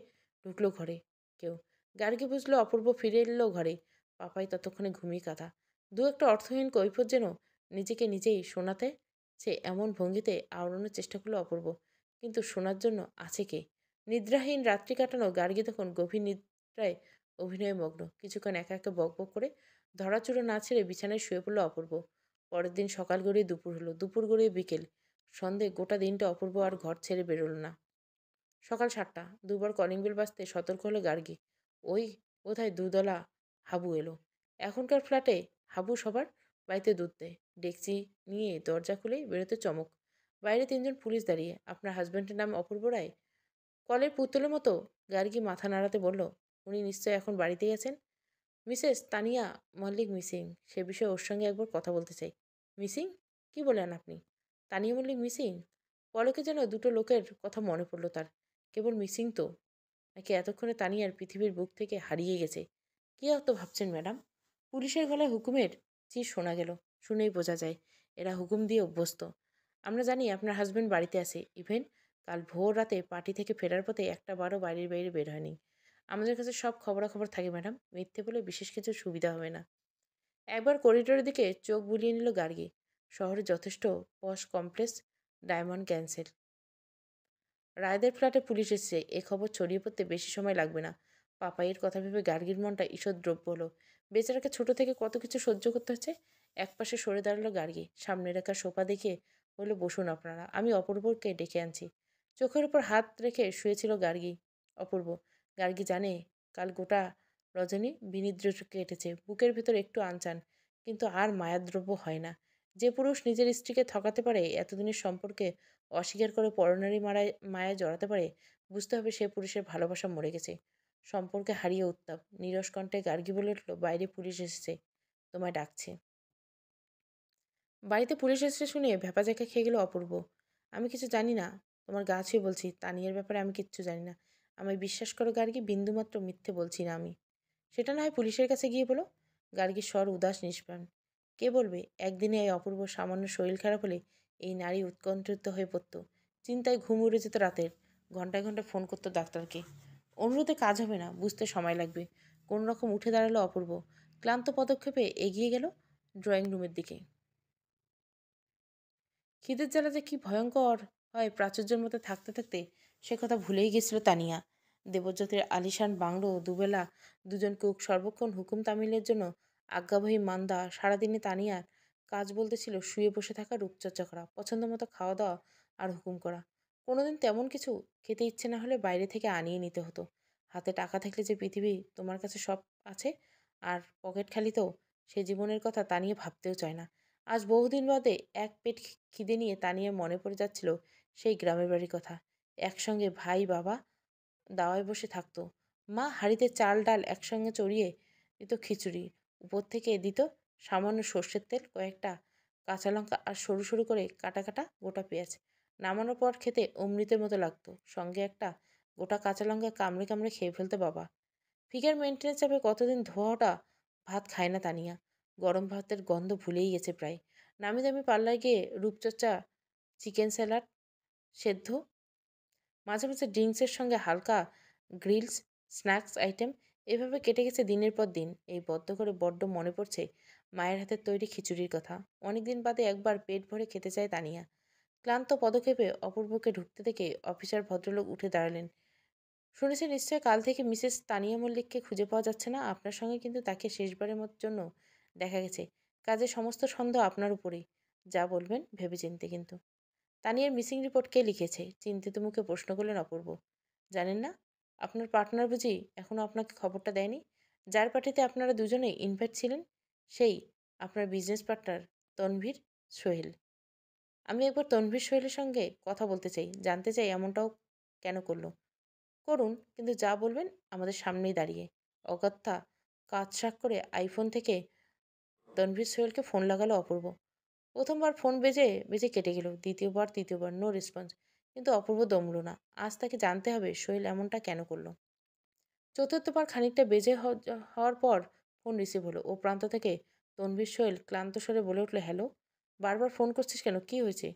ঢুকলো ঘরে কেউ। গার্গী বুঝলো অপূর্ব ফিরে এলো ঘরে। পাপাই ততক্ষণে ঘুমিয়ে কাঁথা। দু একটা অর্থহীন কৈফত যেন নিজেকে নিজেই শোনাতে সে এমন ভঙ্গিতে আওড়ানোর চেষ্টা করলো অপূর্ব। কিন্তু শোনার জন্য আছে কে? নিদ্রাহীন রাত্রি কাটানো গার্গী তখন গভীর নিদ্রায় অভিনয়ে মগ্ন। কিছুক্ষণ একা একা বকবক করে ধরাচূড়া না ছেড়ে বিছানায় শুয়ে পড়ল অপূর্ব। পরের দিন সকাল গড়িয়ে দুপুর হলো, দুপুর গড়িয়ে বিকেল। সন্ধে গোটা দিনটা অপূর্ব আর ঘর ছেড়ে বেরোল না। সকাল ৭টা, দুবার কলিং বেল বাজতে সতর্ক হলো গার্গী। ওই বোধহয় দুধওয়ালা হাবু এলো। এখনকার ফ্ল্যাটে হাবু সবার বাড়িতে দুধ দেয়। ডেকচি নিয়ে দরজা খুলেই বেরোতে চমক। বাইরে ৩জন পুলিশ দাঁড়িয়ে। আপনার হাজব্যান্ডের নাম অপূর্ব রায়? কলের পুতুলের মতো গার্গী মাথা নাড়াতে বলল, উনি নিশ্চয়ই এখন বাড়িতেই আছেন। Mrs Tania Mallick missing. সে বিষয়ে ওর সঙ্গে একবার কথা বলতে চাই। মিসিং? কি বলেন আপনি? তানিয়া মল্লিক মিসিং? পলকে যেন দুটো লোকের কথা মনে পড়ল তার। কেবল মিসিং তো, নাকি এতক্ষণে তানিয়ার পৃথিবীর বুক থেকে হারিয়ে গেছে? কি এত ভাবছেন ম্যাডাম? পুলিশের গলায় হুকুমের চির শোনা গেল। শুনেই বোঝা যায় এরা হুকুম দিয়ে অভ্যস্ত। আমরা জানি আপনার হাজবেন্ড বাড়িতে আছে। ইভেন কাল ভোর রাতে পার্টি থেকে ফেরার পথে একটা বারও বাইরের বাইরে বের হয়নি। আমাদের কাছে সব খবরাখবর থাকে ম্যাডাম। মিথ্যে বলে বিশেষ কিছু সুবিধা হবে না। একবার করিডোরের দিকে চোখ বুলিয়ে নিল গার্গী। শহরে যথেষ্ট পশ কমপ্লেক্স, ডায়মন্ড ক্যান্সেল। রায়দের ফ্ল্যাটে পুলিশ এসেছে, এ খবর ছড়িয়ে পড়তে বেশি সময় লাগবে না। পাপাইয়ের কথা ভেবে গার্গীর মনটা ঈষৎ দ্রব্য হলো। বেচারাকে ছোট থেকে কত কিছু সহ্য করতে হচ্ছে। একপাশে সরে দাঁড়ালো গার্গী। সামনে রেখা সোফা দেখে বলল, বসুন আপনারা, আমি অপূর্বকে ডেকে আনছি। চোখের উপর হাত রেখে শুয়েছিল গার্গী। অপূর্ব। গার্গী জানে কাল গোটা রজনী বিনিদ্র কেটেছে, বুকের ভেতর একটু আনচান, কিন্তু আর মায়াদ্রব্য হয় না। যে পুরুষ নিজের স্ত্রীকে ঠকাতে পারে, এতদিনের সম্পর্কে অস্বীকার করে পরনারী মায়ায় জড়াতে পারে, বুঝতে হবে সে পুরুষের ভালোবাসা মরে গেছে। সম্পর্কে হারিয়ে উত্তাপ। নীরস কণ্ঠে গার্গী বলে উঠল, বাইরে পুলিশ এসেছে, তোমায় ডাকছে। বাড়িতে পুলিশ এসেছে শুনে ভ্যাপাচাকা খেয়ে গেল অপূর্ব। আমি কিছু জানি না। তোমার গা ছুঁয়ে বলছি, তানিয়ার ব্যাপারে আমি কিচ্ছু জানি না। আমায় বিশ্বাস করো গার্গী, বিন্দুমাত্র মিথ্যে বলছি না আমি। সেটা না হয় পুলিশের কাছে গিয়ে বলো। গার্গীর স্বর উদাস নিষ্প্রাণ। কে বলবে? একদিনে এই অপূর্ব সামান্য শরীর খারাপ হলে এই নারী উৎকণ্ঠিত হয়ে পড়ত। চিন্তায় ঘুম উড়ে যেত রাতের। ঘন্টায় ঘন্টায় ফোন করতো ডাক্তারকে। অনুরোধে কাজ হবে না, বুঝতে সময় লাগবে। কোনো রকম উঠে দাঁড়ালো অপূর্ব। ক্লান্ত পদক্ষেপে এগিয়ে গেল ড্রয়িং রুমের দিকে। খিদের জ্বালা যে কি ভয়ঙ্কর হয় প্রাচুর্যের মধ্যে থাকতে থাকতে, সে কথা ভুলেই গেছিল তানিয়া। দেবজ্যোতির আলিশান বাংলো, দুবেলা দুজন কুক, সর্বক্ষণ হুকুম তামিলের জন্য আজ্ঞাবহী মান্দা। সারাদিনে তানিয়ার কাজ বলতে ছিল শুয়ে বসে থাকা, রূপচর্চা করা, পছন্দ মতো খাওয়া দাওয়া আর হুকুম করা। কোনোদিন তেমন কিছু খেতে ইচ্ছে না হলে বাইরে থেকে আনিয়ে নিতে হতো। হাতে টাকা থাকলে যে পৃথিবী তোমার কাছে সব আছে, আর পকেট খালি তো সে জীবনের কথা তানিয়া ভাবতেও চায় না। আজ বহুদিন বাদে এক পেট খিদে নিয়ে তানিয়ার মনে পড়ে যাচ্ছিল সেই গ্রামের বাড়ির কথা। একসঙ্গে ভাই বাবা দাওয়ায় বসে থাকতো। মা হাঁড়িতে চাল ডাল একসঙ্গে চড়িয়ে দিত খিচুড়ি। উপর থেকে দিত সামান্য সর্ষের তেল, কয়েকটা কাঁচা লঙ্কা আর সরু সরু করে কাটা কাটা গোটা পেঁয়াজ। নামানোর পর খেতে অমৃতের মতো লাগতো। সঙ্গে একটা গোটা কাঁচা লঙ্কা কামড়ে কামড়ে খেয়ে ফেলতো বাবা। ফিগার মেনটেনের চাপে কতদিন ধোয়াটা ভাত খায় না তানিয়া। গরম ভাতের গন্ধ ভুলেই গেছে প্রায়। নামি দামি পাল্লায় গিয়ে রূপচর্চা, চিকেন স্যালাড, সেদ্ধ, মাঝে মাঝে ড্রিঙ্কসের সঙ্গে হালকা গ্রিলস, স্ন্যাক্স আইটেম। এভাবে কেটে গেছে দিনের পর দিন। এই বদ্ধ করে বড্ড মনে পড়ছে মায়ের হাতের তৈরি খিচুড়ির কথা। অনেকদিন বাদে একবার পেট ভরে খেতে চায় তানিয়া। ক্লান্ত পদক্ষেপে অপূর্বকে ঢুকতে দেখে অফিসার ভদ্রলোক উঠে দাঁড়ালেন। শুনেছেন নিশ্চয় কাল থেকে মিসেস তানিয়া মল্লিককে খুঁজে পাওয়া যাচ্ছে না। আপনার সঙ্গে কিন্তু তাকে শেষবারের জন্য দেখা গেছে। কাজে সমস্ত সন্দেহ আপনার উপরেই। যা বলবেন ভেবেচিন্তে কিন্তু। তানিয়ার মিসিং রিপোর্ট কে লিখেছে? চিন্তিত মুখে প্রশ্ন করলেন অপূর্ব। জানেন না? আপনার পার্টনার বুঝি এখনো আপনাকে খবরটা দেয়নি? যার পার্টিতে আপনারা দুজনেই ইনভাইট ছিলেন, সেই আপনার বিজনেস পার্টনার তনভীর সোহেল। আমি একবার তনভীর সোহেলের সঙ্গে কথা বলতে চাই। জানতে চাই এমনটাও কেন করলো। করুন, কিন্তু যা বলবেন আমাদের সামনেই দাঁড়িয়ে। অগত্যা কাজ করে আইফোন থেকে তনভীর সোহেলকে ফোন লাগালো অপূর্ব। প্রথমবার ফোন বেজে কেটে গেল। দ্বিতীয়বার, তৃতীয়বার, নো রেসপন্স। কিন্তু অপূর্ব দমল না। আজ তাকে জানতে হবে সোহেল এমনটা কেন করলো। চতুর্থবার খানিকটা হওয়ার পর ফোন রিসিভ হলো। ও প্রান্ত থেকে তনভীর সোহেল ক্লান্ত স্বরে বলে উঠল, হ্যালো। বারবার ফোন করছিস কেন? কি হয়েছে?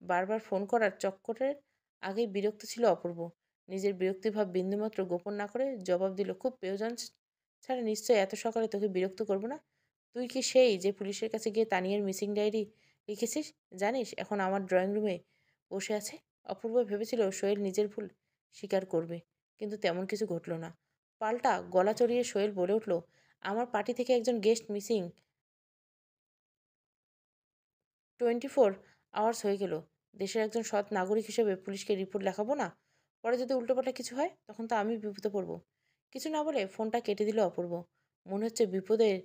বারবার ফোন করার চক্করের আগেই বিরক্ত ছিল অপূর্ব। নিজের বিরক্তিভাব বিন্দুমাত্র গোপন না করে জবাব দিল, খুব প্রয়োজন ছাড়া নিশ্চয়ই এত সকালে তোকে বিরক্ত করবো না। তুই কি সেই যে পুলিশের কাছে গিয়ে তানিয়ার মিসিং ডায়েরি লিখেছিস? জানিস এখন আমার ড্রয়িং রুমে বসে আছে। অপূর্ব ভেবেছিল সোহেল নিজের ভুল স্বীকার করবে, কিন্তু তেমন কিছু ঘটল না। পাল্টা গলা চড়িয়ে সোহেল বলে উঠল, আমার পার্টি থেকে একজন গেস্ট মিসিং 24 আওয়ার্স হয়ে গেল। দেশের একজন সৎ নাগরিক হিসেবে পুলিশকে রিপোর্ট লেখাবো না? পরে যদি উল্টোপাল্টা কিছু হয় তখন তো আমি বিপদে পড়ব। কিছু না বলে ফোনটা কেটে দিল অপূর্ব। মনে হচ্ছে বিপদের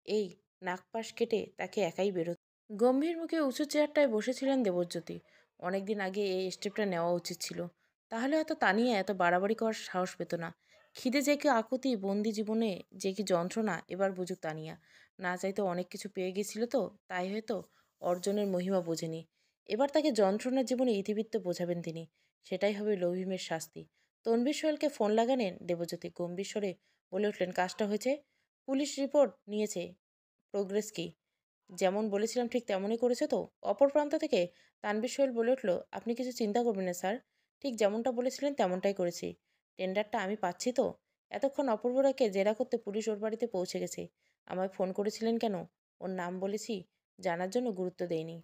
এই নাগপাশ কেটে তাকে একাই বেরোত। গম্ভীর মুখে উঁচু চেয়ারটায় বসেছিলেন দেবজ্যোতি। অনেকদিন আগে এই স্টেপটা নেওয়া উচিত ছিল। তাহলে হয়তো তানিয়া এত বাড়াবাড়ি করার সাহস পেত না। খিদে যে কি আকুতি, বন্দি জীবনে যে কি যন্ত্রণা, এবার বুঝুক তানিয়া। না চাইতে অনেক কিছু পেয়ে গেছিল তো, তাই হয়তো অর্জনের মহিমা বোঝেনি। এবার তাকে যন্ত্রণার জীবনে ইতিবৃত্ত বোঝাবেন তিনি। সেটাই হবে লৌহিমের শাস্তি। তনবীর সোহেলকে ফোন লাগালেন দেবজ্যোতি। গম্ভীর স্বরে বলে উঠলেন, কাজটা হয়েছে? পুলিশ রিপোর্ট নিয়েছে। প্রোগ্রেস কি? যেমন বলেছিলাম ঠিক তেমনই করেছে তো? অপর প্রান্ত থেকে তানভীর সোহেল বলে উঠল, আপনি কিছু চিন্তা করবেন না স্যার। ঠিক যেমনটা বলেছিলেন তেমনটাই করেছি। টেন্ডারটা আমি পাচ্ছি তো। এতক্ষণ অপূর্বরাকে জেরা করতে পুলিশ ওর বাড়িতে পৌঁছে গেছে। আমায় ফোন করেছিলেন কেন? ওর নাম বলেছি জানার জন্য গুরুত্ব দেইনি।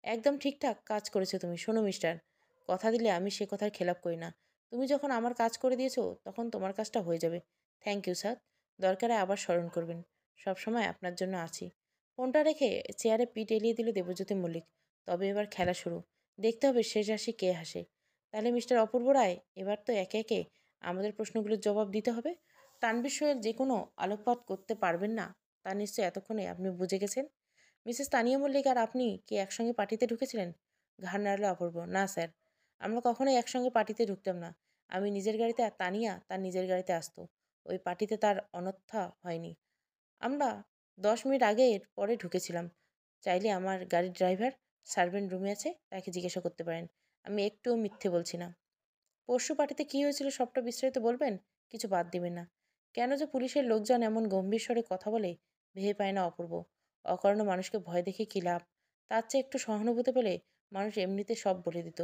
একদম ঠিকঠাক কাজ করেছো তুমি। শোনো মিস্টার, কথা দিলে আমি সে কথার খেলাপ করি না। তুমি যখন আমার কাজ করে দিয়েছো তখন তোমার কাজটা হয়ে যাবে। Thank you sir. দরকারে আবার স্মরণ করবেন। সবসময় আপনার জন্য আছি। ফোনটা রেখে চেয়ারে পিঠ এলিয়ে দিল দেবজ্যোতি মল্লিক। তবে এবার খেলা শুরু। দেখতে হবে শেষ হাসি কে হাসে। তাহলে মিস্টার অপূর্ব রায়, এবার তো একে একে আমাদের প্রশ্নগুলোর জবাব দিতে হবে। তানভীর সোহেল যে কোনো আলোকপাত করতে পারবেন না তা নিশ্চয়ই এতক্ষণে আপনি বুঝে গেছেন। মিসেস তানিয়া মল্লিক আর আপনি কি একসঙ্গে পার্টিতে ঢুকেছিলেন? ঘাড় নাড়ল অপূর্ব। না স্যার, আমরা কখনোই একসঙ্গে পার্টিতে ঢুকতাম না। আমি নিজের গাড়িতে আর তানিয়া তার নিজের গাড়িতে আসতো। ওই পার্টিতে তার অনর্থা হয়নি। আমরা 10 মিনিট আগে এর পরে ঢুকেছিলাম। চাইলে আমার গাড়ির ড্রাইভার সার্ভেন্ট রুমে আছে, তাকে জিজ্ঞাসা করতে পারেন। আমি একটুও মিথ্যে বলছি না। পরশু পার্টিতে কী হয়েছিল সবটা বিস্তারিত বলবেন? কিছু বাদ দিবেন না। কেন যে পুলিশের লোকজন এমন গম্ভীর স্বরে কথা বলে ভেবে পায় না অপূর্ব। অকারণ মানুষকে ভয় দেখে কী লাভ? তার চেয়ে একটু সহানুভূতি পেলে মানুষ এমনিতে সব বলে দিত।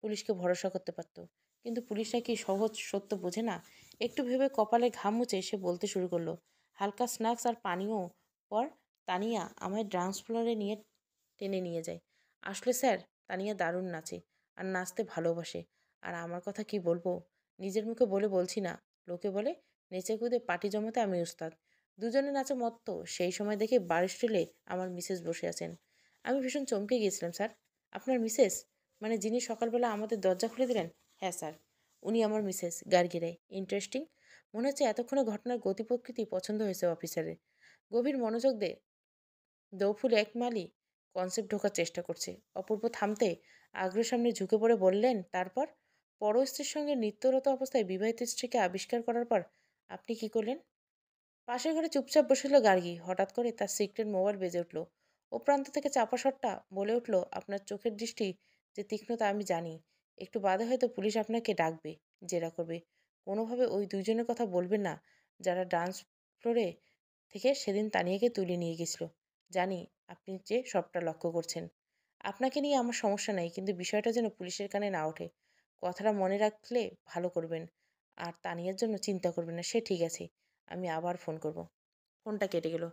পুলিশকে ভরসা করতে পারত। কিন্তু পুলিশরা কি সহজ সত্য বোঝে না? একটু ভেবে কপালে ঘাম মুছে সে বলতে শুরু করলো, হালকা স্ন্যাক্স আর পানীয় পর তানিয়া আমায় ডান্স ফ্লোরে নিয়ে টেনে নিয়ে যায়। আসলে স্যার, তানিয়া দারুণ নাচে আর নাচতে ভালোবাসে। আর আমার কথা কি বলবো? নিজের মুখে বলছি না। লোকে বলে নেচে কুদে পার্টি জমাতে আমি উস্তাদ। দুজনে নাচে মত্ত। সেই সময় দেখে বাড়ির স্টুলে আমার মিসেস বসে আছেন। আমি ভীষণ চমকে গিয়েছিলাম স্যার। আপনার মিসেস? মানে যিনি সকালবেলা আমাদের দরজা খুলে দিলেন? হ্যাঁ স্যার, উনি আমার মিসেস গার্গিরাই। ইন্টারেস্টিং। মনে হচ্ছে এতক্ষণে ঘটনার গতি প্রকৃতি পছন্দ হয়েছে অফিসারের। গভীর মনোযোগ দে দৌফুল এক মালি কনসেপ্ট ঢোকার চেষ্টা করছে। অপূর্ব থামতে আগ্রহের সামনে ঝুঁকে পড়ে বললেন, তারপর পর স্ত্রীর সঙ্গে নিত্যরত অবস্থায় বিবাহিত স্ত্রীকে আবিষ্কার করার পর আপনি কি করলেন? পাশের ঘরে চুপচাপ বসেছিল গার্গী। হঠাৎ করে তার সিক্রেট মোবাইল বেজে উঠল। ও প্রান্ত থেকে চাপা স্বরটা বলে উঠল, আপনার চোখের দৃষ্টি যে তীক্ষ্ণতা আমি জানি। একটু বাদে হয়তো পুলিশ আপনাকে ডাকবে, জেরা করবে। কোনোভাবে ওই দুইজনের কথা বলবেন না যারা ডান্স ফ্লোরে থেকে সেদিন তানিয়াকে তুলে নিয়ে গেছিল। জানি আপনি যে সবটা লক্ষ্য করছেন। আপনাকে নিয়ে আমার সমস্যা নাই, কিন্তু বিষয়টা যেন পুলিশের কানে না ওঠে। কথাটা মনে রাখলে ভালো করবেন। আর তানিয়ার জন্য চিন্তা করবেন না, সে ঠিক আছে। আমি আবার ফোন করব। ফোনটা কেটে গেল।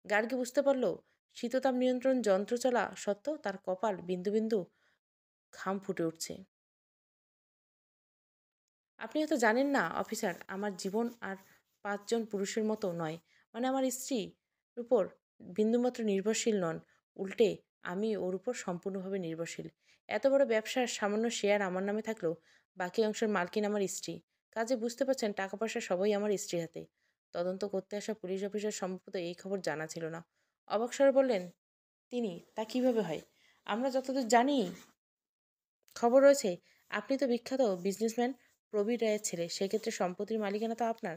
গার্গী বুঝতে পারল শীততাপ নিয়ন্ত্রণ যন্ত্র চলা সত্ত্বেও তার কপাল বিন্দু বিন্দু ঘাম ফুটে উঠছে। আপনি হয়তো জানেন না অফিসার, আমার জীবন আর ৫ জন পুরুষের মতো নয়। মানে আমার স্ত্রীর উপর বিন্দুমাত্র নির্ভরশীল নন। উল্টে আমি ওর উপর সম্পূর্ণভাবে নির্ভরশীল। এত বড় ব্যবসার সামান্য শেয়ার আমার নামে থাকলেও বাকি অংশের মালকিন আমার স্ত্রী। কাজে বুঝতে পারছেন টাকা পয়সা সবই আমার স্ত্রীর হাতে। তদন্ত করতে আসা পুলিশ অফিসার সম্ভবত এই খবর জানা ছিল না। অবাক স্বরে বললেন, তিনি তা কিভাবে হয়? আমরা যতদূর জানি খবর রয়েছে আপনি তো বিখ্যাত বিজনেসম্যান প্রবীর রায়ের ছেলে। সেক্ষেত্রে সম্পত্তির মালিকানা তো আপনার।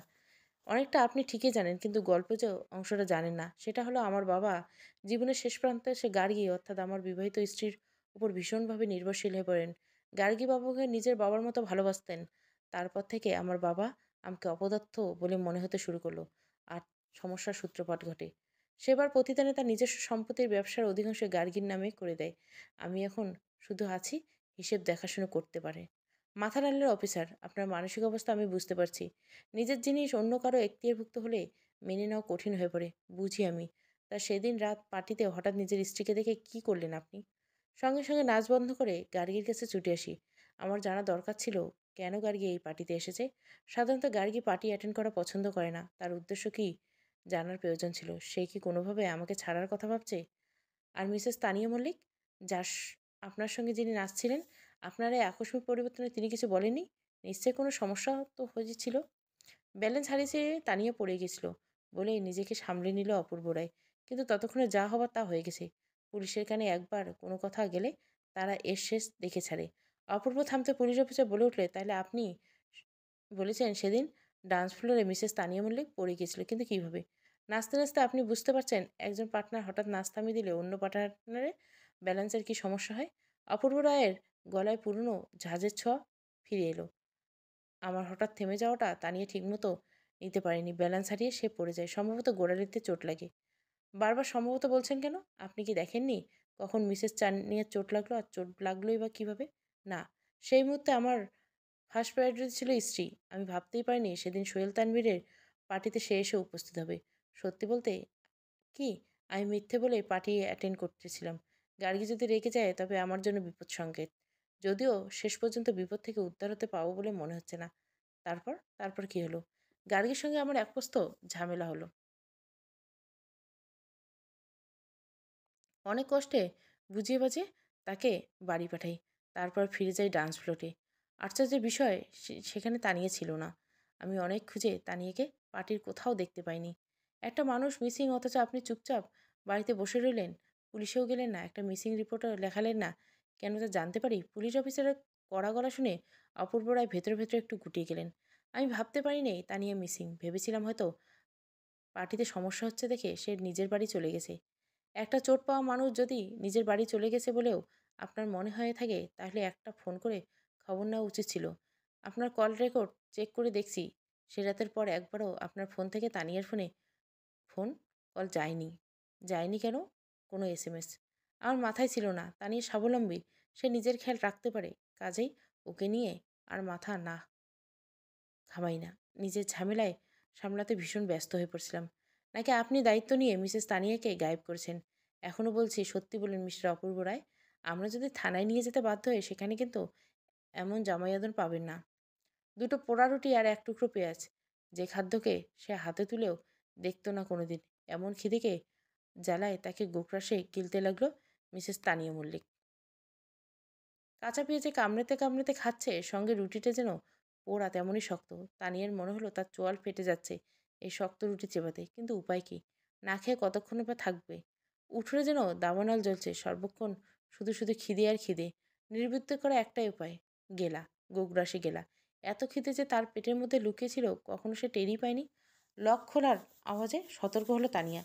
অনেকটা আপনি ঠিকই জানেন, কিন্তু গল্প যে অংশটা জানেন না সেটা হলো আমার বাবা জীবনের শেষ প্রান্তে সে গার্গী অর্থাৎ আমার বিবাহিত স্ত্রীর উপর ভীষণভাবে নির্ভরশীল হয়ে পড়েন। গার্গী বাবুকে নিজের বাবার মতো ভালোবাসতেন। তারপর থেকে আমার বাবা আমাকে অপদার্থ বলে মনে হতে শুরু করলো। আর সমস্যার সূত্রপাত ঘটে। সেবার প্রতিদানে তার নিজস্ব সম্পত্তির ব্যবসার অধিকাংশ গার্গীর নামে করে দেয়। আমি এখন শুধু আছি হিসেব দেখাশুনো করতে পারে। মাথা নাড়লেন অফিসার, আপনার মানসিক অবস্থা আমি বুঝতে পারছি। নিজের জিনিস অন্য কারো এখতিয়ারভুক্ত হলে মেনে নেওয়া কঠিন হয়ে পড়ে, বুঝি আমি। তা সেদিন রাত পার্টিতে হঠাৎ নিজের স্ত্রীকে দেখে কি করলেন আপনি? সঙ্গে সঙ্গে নাচ বন্ধ করে গার্গীর কাছে ছুটে আসি। আমার জানা দরকার ছিল কেন গার্গী এই পার্টিতে এসেছে। সাধারণত গার্গী পার্টি অ্যাটেন্ড করা পছন্দ করে না, তার উদ্দেশ্য কি জানার প্রয়োজন ছিল। সে কি কোনোভাবে আমাকে ছাড়ার কথা ভাবছে? আর মিসেস তানিয়া মল্লিক, যার আপনার সঙ্গে যিনি নাচছিলেন, আপনার এই আকস্মিক পরিবর্তনে তিনি কিছু বলেননি? নিশ্চয়ই কোনো সমস্যা তো হয়েছিল। ব্যালেন্স হারিয়েছে, তানিয়া পড়ে গেছিল বলেই নিজেকে সামলে নিল অপূর্ব রায়। কিন্তু ততক্ষণে যা হবার তা হয়ে গেছে। পুলিশের কানে একবার কোনো কথা গেলে তারা এর শেষ দেখে ছাড়ে। অপূর্ব থামতে পুলিশ অফিসার বলে উঠলে, তাহলে আপনি বলেছেন সেদিন ডান্স ফ্লোরে মিসেস তানিয়া মল্লিক পড়ে গিয়েছিল, কিন্তু কিভাবে? নাচতে নাচতে আপনি বুঝতে পারছেন একজন পার্টনার হঠাৎ নাচ থামিয়ে দিলে অন্য পার্টনারের ব্যালেন্সের কি সমস্যা হয়? অপূর্ব রায়ের গলায় পুরনো ঝাঁঝের ছোঁয়া ফিরে এলো। আমার হঠাৎ থেমে যাওয়াটা তানিয়া ঠিকমতো নিতে পারেনি। ব্যালেন্স হারিয়ে সে পড়ে যায়। সম্ভবত গোড়ালিতে চোট লাগে। বারবার সম্ভবত বলছেন কেন? আপনি কি দেখেননি কখন মিসেস চানিয়ার চোট লাগলো? আর চোট লাগলোই বা কিভাবে? না, সেই মুহূর্তে আমার ফার্স্ট প্রায়োরিটি ছিল স্ত্রী। আমি ভাবতেই পারিনি সেদিন সোহেল তানভীরের পার্টিতে সে এসে উপস্থিত হবে। সত্যি বলতে কি, আমি মিথ্যে বলে পার্টি অ্যাটেন্ড করতেছিলাম। গার্গী যদি রেগে যায় তবে আমার জন্য বিপদ সংকেত। যদিও শেষ পর্যন্ত বিপদ থেকে উদ্ধার হতে পাবো বলে মনে হচ্ছে না। তারপর কি হলো? গার্গীর সঙ্গে আমার এক প্রস্ত ঝামেলা হলো। অনেক কষ্টে বুঝিয়ে বাজিয়ে তাকে বাড়ি পাঠাই। তারপর ফিরে যাই ডান্স ফ্লোরে। আশ্চর্যের বিষয় সেখানে তানিয়া ছিল না। আমি অনেক খুঁজে তানিয়াকে পার্টির কোথাও দেখতে পাইনি। একটা মানুষ মিসিং, অথচ আপনি চুপচাপ বাড়িতে বসে রইলেন। পুলিশেও গেলেন না, একটা মিসিং রিপোর্টও লেখালেন না। কেন তা জানতে পারি? পুলিশ অফিসারের কড়া গলা শুনে অপূর্ব রায় ভেতরে ভেতরে একটু গুটিয়ে গেলেন। আমি ভাবতে পারিনি তানিয়া মিসিং। ভেবেছিলাম হয়তো পার্টিতে সমস্যা হচ্ছে দেখে সে নিজের বাড়ি চলে গেছে। একটা চোট পাওয়া মানুষ যদি নিজের বাড়ি চলে গেছে বলেও আপনার মনে হয়ে থাকে, তাহলে একটা ফোন করে খবর নেওয়া উচিত ছিল। আপনার কল রেকর্ড চেক করে দেখছি, সে রাতের পর একবারও আপনার ফোন থেকে তানিয়ার ফোনে ফোন কল যায়নি। যায়নি কেন? কোনো এসএমএস আমার মাথায় ছিল না। তানিয়া স্বাবলম্বী, সে নিজের খেয়াল রাখতে পারে। কাজেই ওকে নিয়ে আর মাথা না ঘামাই না। নিজের ঝামেলায় সামলাতে ভীষণ ব্যস্ত হয়ে পড়ছিলাম। নাকি আপনি দায়িত্ব নিয়ে মিসেস তানিয়াকে গায়েব করেছেন? এখনও বলছি, সত্যি বলুন মিস্টার অপূর্ব রায়। আমরা যদি থানায় নিয়ে যেতে বাধ্য হই সেখানে কিন্তু এমন জামাইয়াদন পাবেন না। দুটো পোড়া রুটি আর এক টুকরো পেঁয়াজ, যে খাদ্যকে সে হাতে তুলেও দেখতো না কোনোদিন। এমন খিদেকে জ্বালায় তাকে গোকরাসে গিলতে লাগলো মিসেস তানিয়া মল্লিক। কাঁচা পেঁয়াজে কামড়েতে কামড়েতে খাচ্ছে, সঙ্গে রুটিটা যেন পোড়া তেমনই শক্ত। তানিয়ার মনে হলো তার চোয়াল ফেটে যাচ্ছে এই শক্ত রুটি চেবাতে। কিন্তু উপায় কি? না খেয়ে কতক্ষণে বা থাকবে? উঠোনে যেন দাবানল জ্বলছে সর্বক্ষণ, শুধু শুধু খিদে আর খিদে। নির্বৃত্ত করা একটাই উপায়, গেলা, গোগ্রাসে গেলা। এত খিদে যে তার পেটের মধ্যে লুকিয়েছিল কখনো সে টেরই পায়নি। লক খোলার আওয়াজে সতর্ক হলো তানিয়া।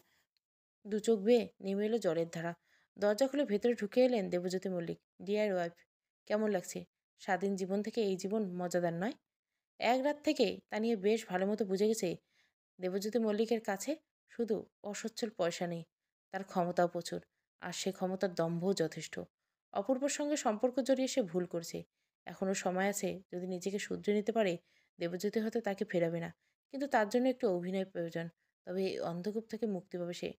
দু চোখ বেয়ে নেমে এলো জলের ধারা। দরজা খুলে ভেতরে ঢুকে এলেন দেবজ্যোতি মল্লিক। ডিয়ার ওয়াইফ, কেমন লাগছে? স্বাধীন জীবন থেকে এই জীবন মজাদার নয়? এক রাত থেকে তানিয়া বেশ ভালো মতো বুঝে গেছে দেবজ্যোতি মল্লিকের কাছে শুধু অসচ্ছল পয়সা নেই, তার ক্ষমতাও প্রচুর। আর সে ক্ষমতার দম্ভও যথেষ্ট। অপূর্বর সঙ্গে সম্পর্ক জড়িয়ে সে ভুল করছে। এখনও সময় আছে, যদি নিজেকে শুধরে নিতে পারে দেবজ্যোতি হয়তো তাকে ফেরাবে না। কিন্তু তার জন্য একটু অভিনয় প্রয়োজন। তবে এই অন্ধকূপ থেকে মুক্তি পাবে সে।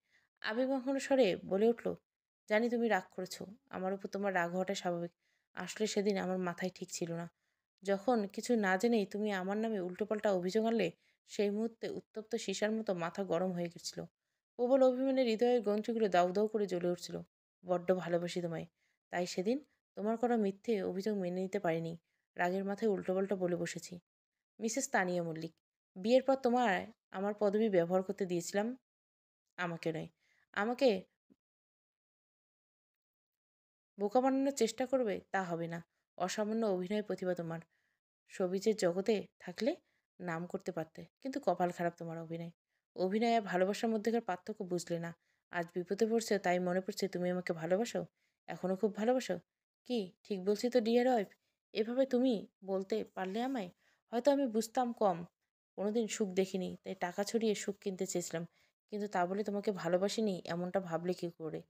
আবেগমাখানো স্বরে বলে উঠল, জানি তুমি রাগ করেছো, আমার উপর তোমার রাগ হওয়াটা স্বাভাবিক। আসলে সেদিন আমার মাথায় ঠিক ছিল না। যখন কিছু না জেনেই তুমি আমার নামে উল্টোপাল্টা অভিযোগ আনলে, সেই মুহূর্তে উত্তপ্ত সীসার মতো মাথা গরম হয়ে গেছিল। প্রবল অভিমানে হৃদয়ের গ্রন্থিগুলো দাউ দাউ করে জ্বলে উঠছিল। বড্ড ভালোবাসি তোমায়। তাই সেদিন তোমার করা মিথ্যে অভিযোগ মেনে নিতে পারিনি। রাগের মাথায় উল্টোপাল্টা বলে বসেছি। মিসেস তানিয়া মল্লিক, বিয়ের পর তোমায় আমার পদবি ব্যবহার করতে দিয়েছিলাম, আমাকে নয়। আমাকে বোকা বানানোর চেষ্টা করবে তা হবে না। অসামান্য অভিনয় প্রতিভা তোমার। শোবিজের জগতে থাকলে নাম করতে পারতে, কিন্তু কপাল খারাপ তোমার অভিনয়। অভিনয় আর ভালোবাসার মধ্যেকার পার্থক্য বুঝলে না। আজ বিপদে পড়ছে তাই মনে পড়ছে তুমি আমাকে ভালোবাসো, এখনো খুব ভালোবাসো। কি ঠিক বলছি তো ডিয়ার ওয়াইফ? এভাবে তুমি বলতে পারলে আমায়, হয়তো আমি বুঝতাম কম, কোনোদিন সুখ দেখিনি তাই টাকা ছড়িয়ে সুখ কিনতে চেয়েছিলাম, কিন্তু তা বলে তোমাকে ভালোবাসিনি এমনটা ভাবলে কি করে?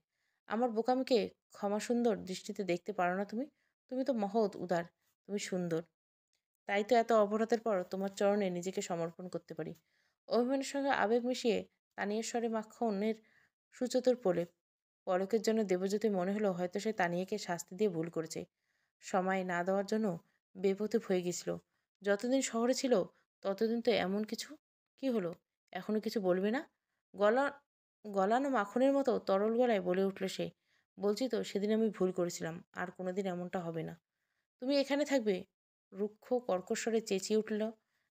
আমার বোকামিকে ক্ষমা সুন্দর দৃষ্টিতে দেখতে পারো না তুমি? তুমি তো মহৎ উদার, তুমি সুন্দর, তাই তো এত অপরাধের পর তোমার চরণে নিজেকে সমর্পণ করতে পারি। অভিমানের সঙ্গে আবেগ মিশিয়ে তানিয়ার স্বরে মাখা অন্যের সুচতুর প্রলেপ। পলকের জন্য দেবজ্যোতি মনে হলো হয়তো সে তানিয়াকে শাস্তি দিয়ে ভুল করেছে। সময় না দেওয়ার জন্য বেপথে হয়ে গেছিল। যতদিন শহরে ছিল ততদিন তো এমন কিছু। কি হলো, এখনো কিছু বলবে না? গলা গলানো মাখনের মতো তরল গলায় বলে উঠল সে। বলছি তো সেদিন আমি ভুল করেছিলাম, আর কোনোদিন এমনটা হবে না। তুমি এখানে থাকবে? রুক্ষ কর্কশ্বরে চেঁচিয়ে উঠল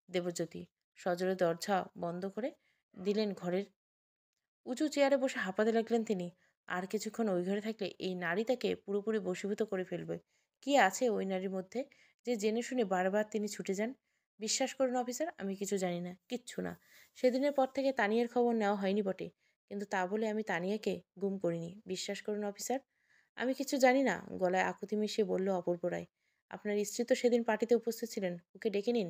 দেবজ্যোতি। সজোরে দরজা বন্ধ করে দিলেন ঘরের। উঁচু চেয়ারে বসে হাঁপাতে লাগলেন তিনি। আর কিছুক্ষণ ওই ঘরে থাকলে এই নারী তাকে পুরোপুরি বশীভূত করে ফেলবে। কি আছে ওই নারীর মধ্যে যে জেনে শুনে বারবার তিনি ছুটে যান? বিশ্বাস করুন অফিসার, আমি কিছু জানি না, কিচ্ছু না। সেদিনের পর থেকে তানিয়ার খবর নেওয়া হয়নি বটে, কিন্তু তা বলে আমি তানিয়াকে গুম করিনি। বিশ্বাস করুন অফিসার, আমি কিছু জানি না। গলায় আকুতি মিশিয়ে বলল অপূর্ব রায়। আপনার স্ত্রী তো সেদিন পার্টিতে উপস্থিত ছিলেন, ওকে ডেকে নিন।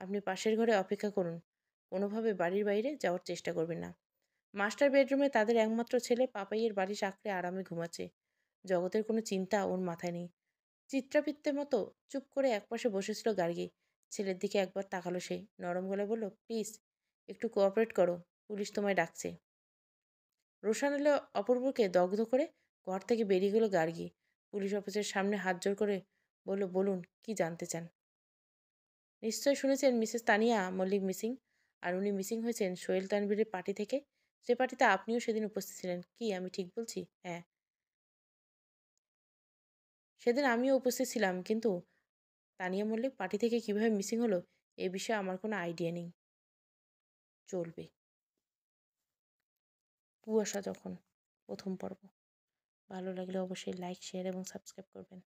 আপনি পাশের ঘরে অপেক্ষা করুন। কোনোভাবে বাড়ির বাইরে যাওয়ার চেষ্টা করবেন না। মাস্টার বেডরুমে তাদের একমাত্র ছেলে পাপাইয়ের বালিশ আঁকড়ে আরামে ঘুমাচ্ছে। জগতের কোনো চিন্তা ওর মাথায় নেই। চিত্রাবৃত্তের মতো চুপ করে একপাশে বসেছিল গার্গী। ছেলের দিকে একবার তাকালো সে, নরম গলায় বলল, প্লিজ একটু কোঅপারেট করো, পুলিশ তোমায় ডাকছে। রোশান এলো অপূর্বকে দগ্ধ করে ঘর থেকে বেরিয়ে গেল গার্গী। পুলিশ অফিসের সামনে হাত জোর করে বলল, বলুন কি জানতে চান? নিশ্চয় শুনেছেন মিসেস তানিয়া মল্লিক মিসিং। আর উনি মিসিং হয়েছেন সোহেল তানভীরের পার্টি থেকে। সে পার্টিতে আপনিও সেদিন উপস্থিত ছিলেন, কি আমি ঠিক বলছি? হ্যাঁ, সেদিন আমিও উপস্থিত ছিলাম, কিন্তু তানিয়া মল্লিক পার্টি থেকে কিভাবে মিসিং হলো এ বিষয়ে আমার কোনো আইডিয়া নেই। চলবে। কুয়াশা যখন, প্রথম পর্ব। ভালো লাগলে অবশ্যই লাইক, শেয়ার এবং সাবস্ক্রাইব করবেন।